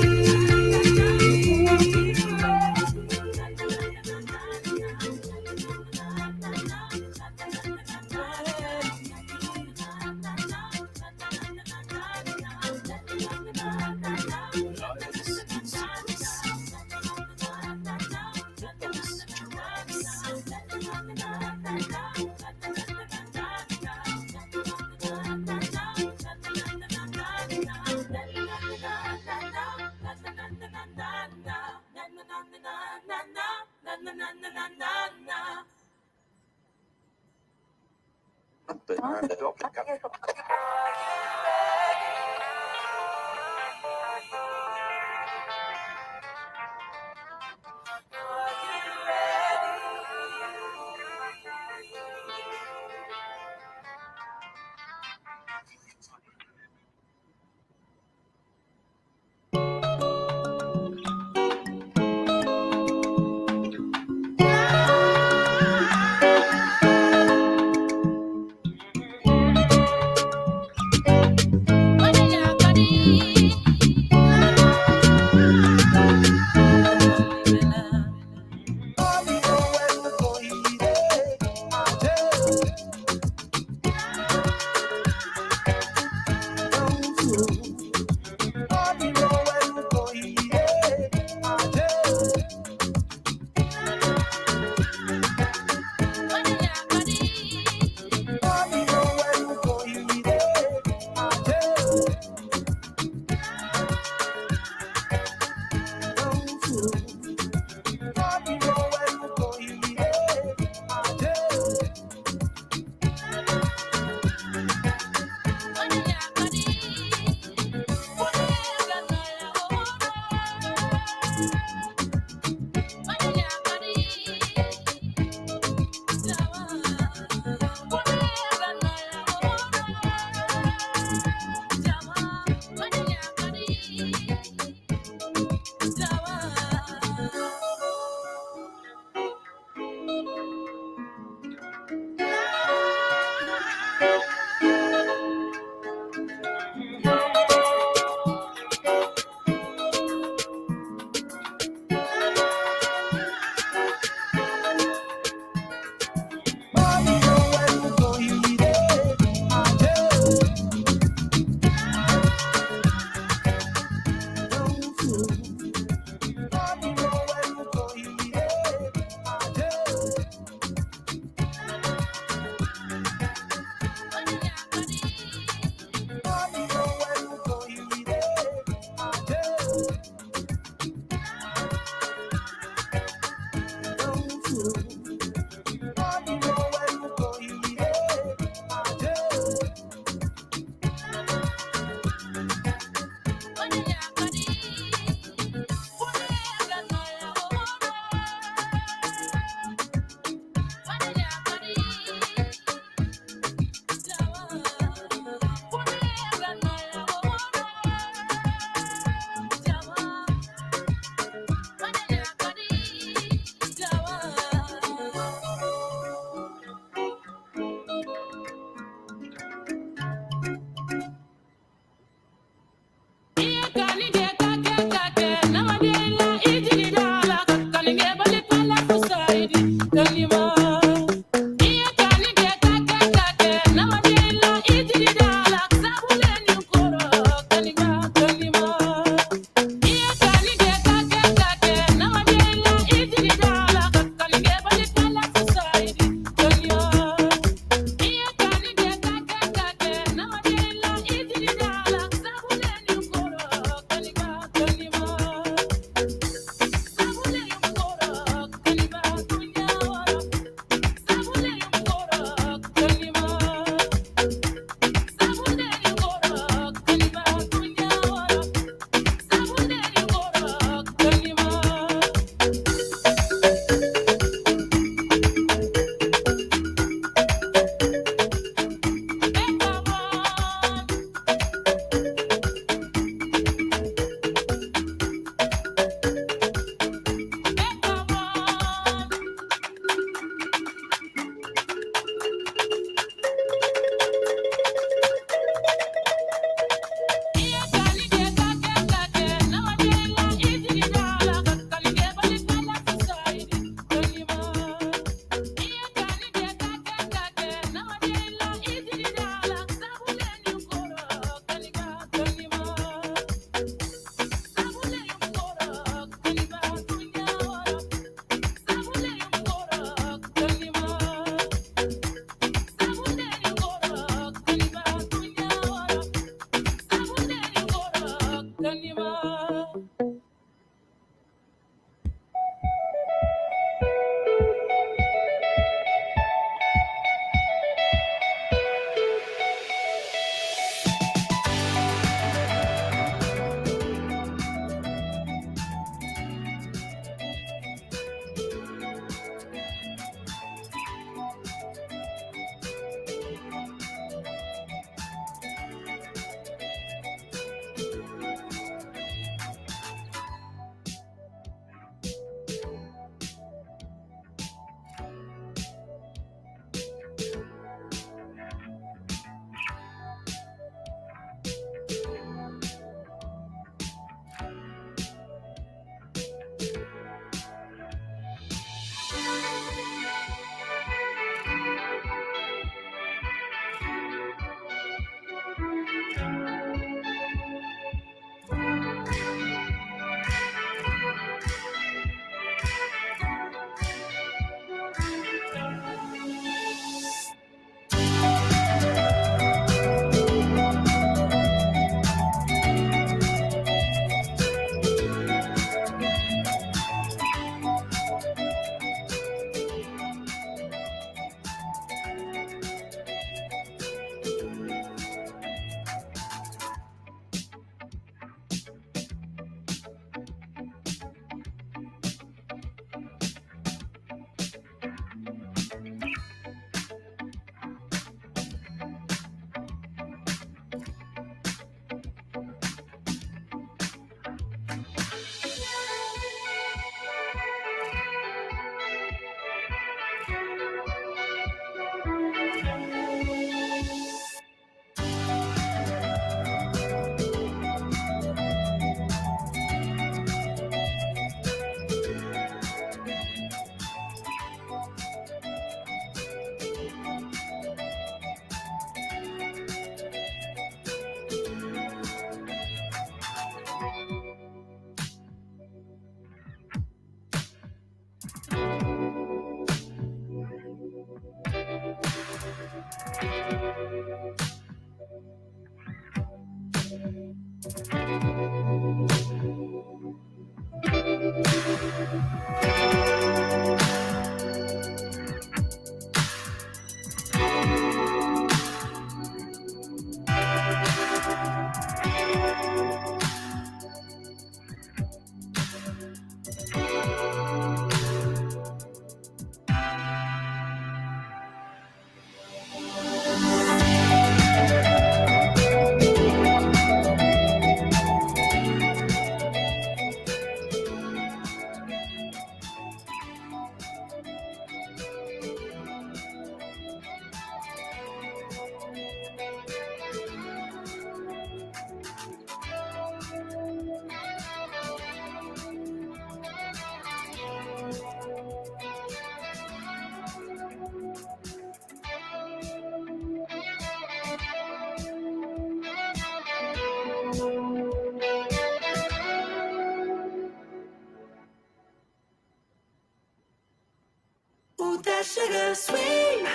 Ooh, that sugar sweet.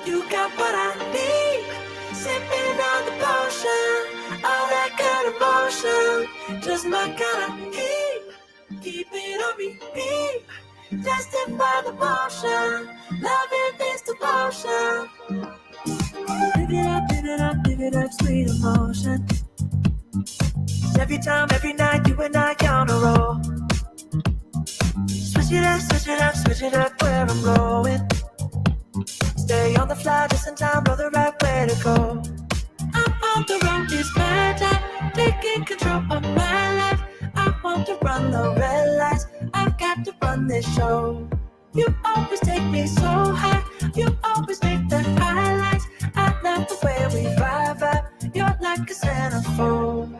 You got what I need. Sipping on the potion. All that good emotion. Just my kind of heat. Keep it on repeat. Tested by the potion. Loving this devotion. Live it up, sweet emotion. Every time, every night, you and I on a roll. Switch it up where I'm going. Stay on the fly, just in time, know the right way to go. I'm on the road, it's my time, taking control of my life. I want to run the red lights, I've got to run this show. You always take me so high, you always make the highlights. I love the way we vibe, you're like a centerfold.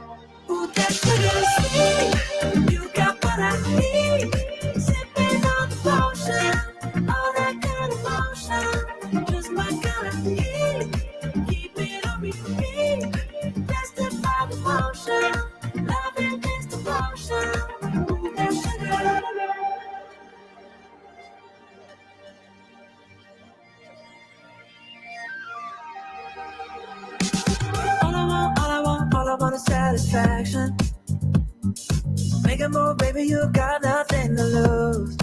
Ooh, that sugar sweet, you got what I need. Sipping on the potion, all that good emotion. Just my kind of heat, keep it on repeat. Tested by the potion, loving this devotion. Ooh, that sugar. All I want is satisfaction. Make a move, baby, you got nothing to lose.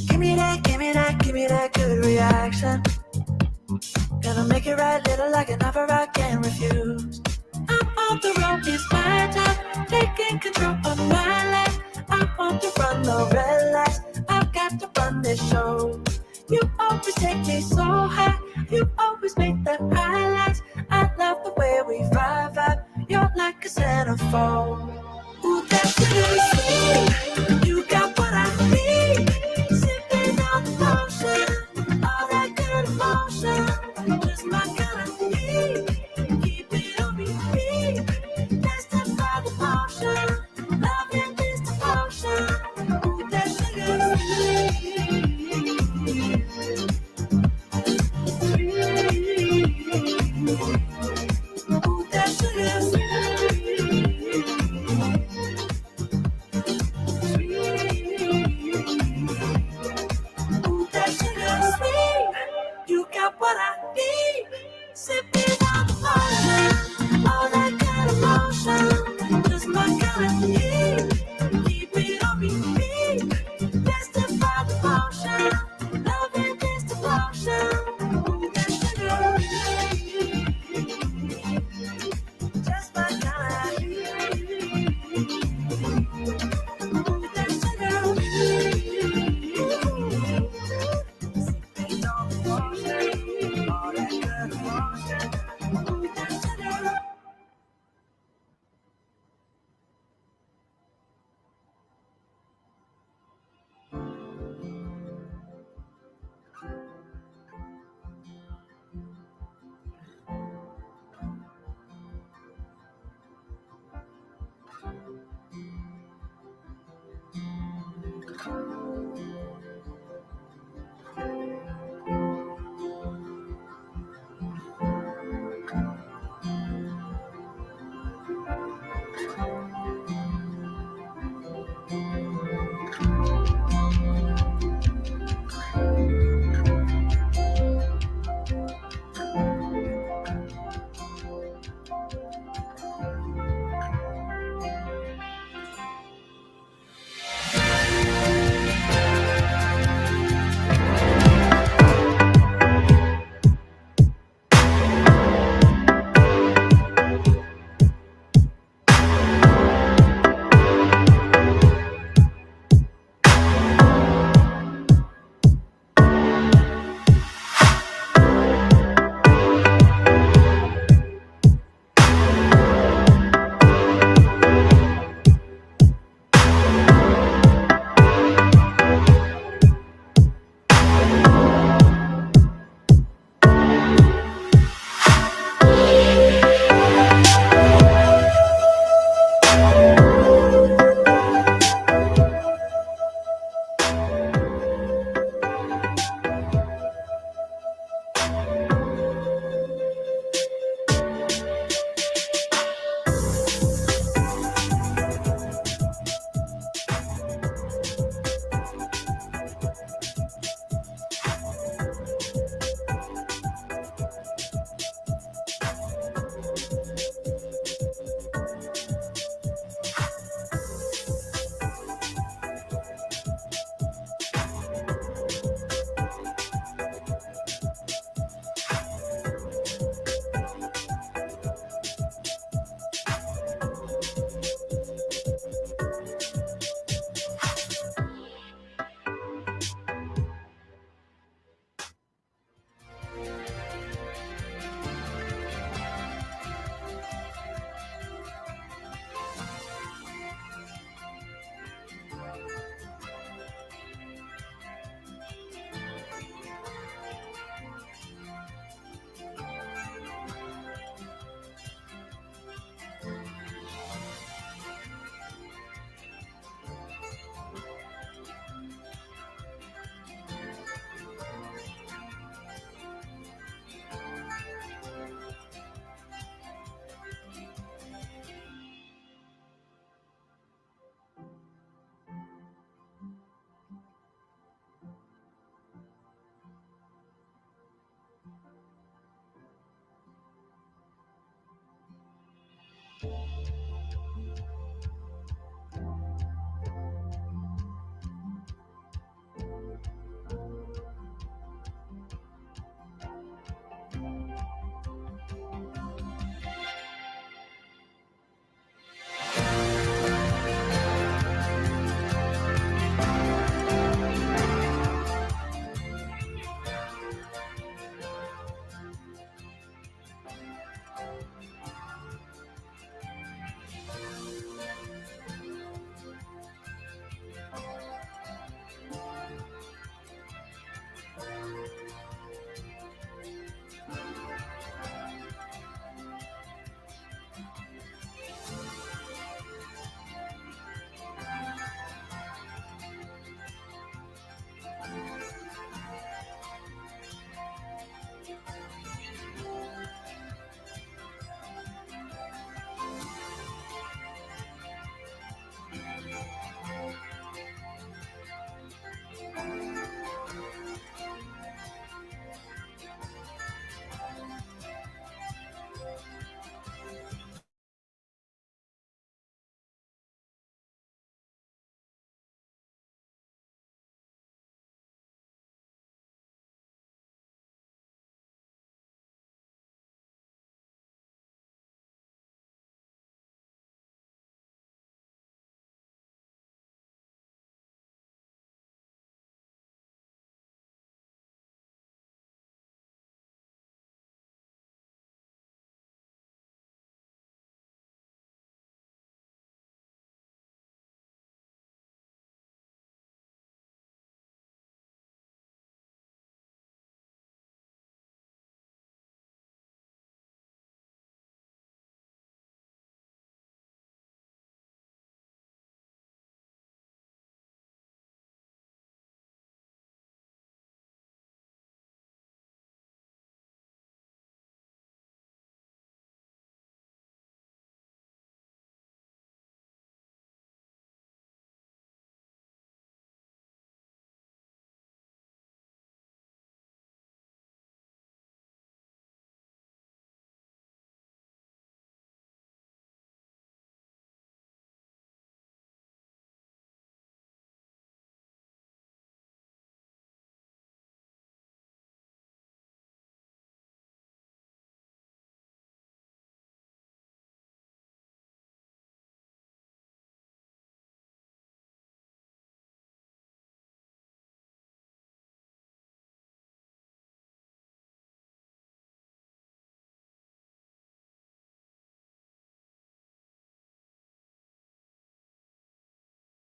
Give me that good reaction. Gonna make it right, little like an offer I can't refuse. I'm on the road, it's my time, taking control of my life. I want to run the red lights, I've got to run this show. You always take me so high, you always make the highlights. I love the way we vibe, you're like a centerfold. Ooh, that's really sweet, you got what I need. Sipping on the potion, all that good emotion. Just my kind of heat, keep it on repeat. Tested by the potion, loving this devotion. Ooh, that sugar sweet. Ooh, that sugar sweet. Ooh, that sugar sweet. You got what I need. Sipping on the potion, all that good emotion. Just my kind of heat, keep it on repeat. Tested by the potion, loving this devotion. Ooh, that sugar sweet. Just my kind of heat. Ooh, that sugar sweet. Sipping on the potion, all that good emotion. Ooh, that sugar.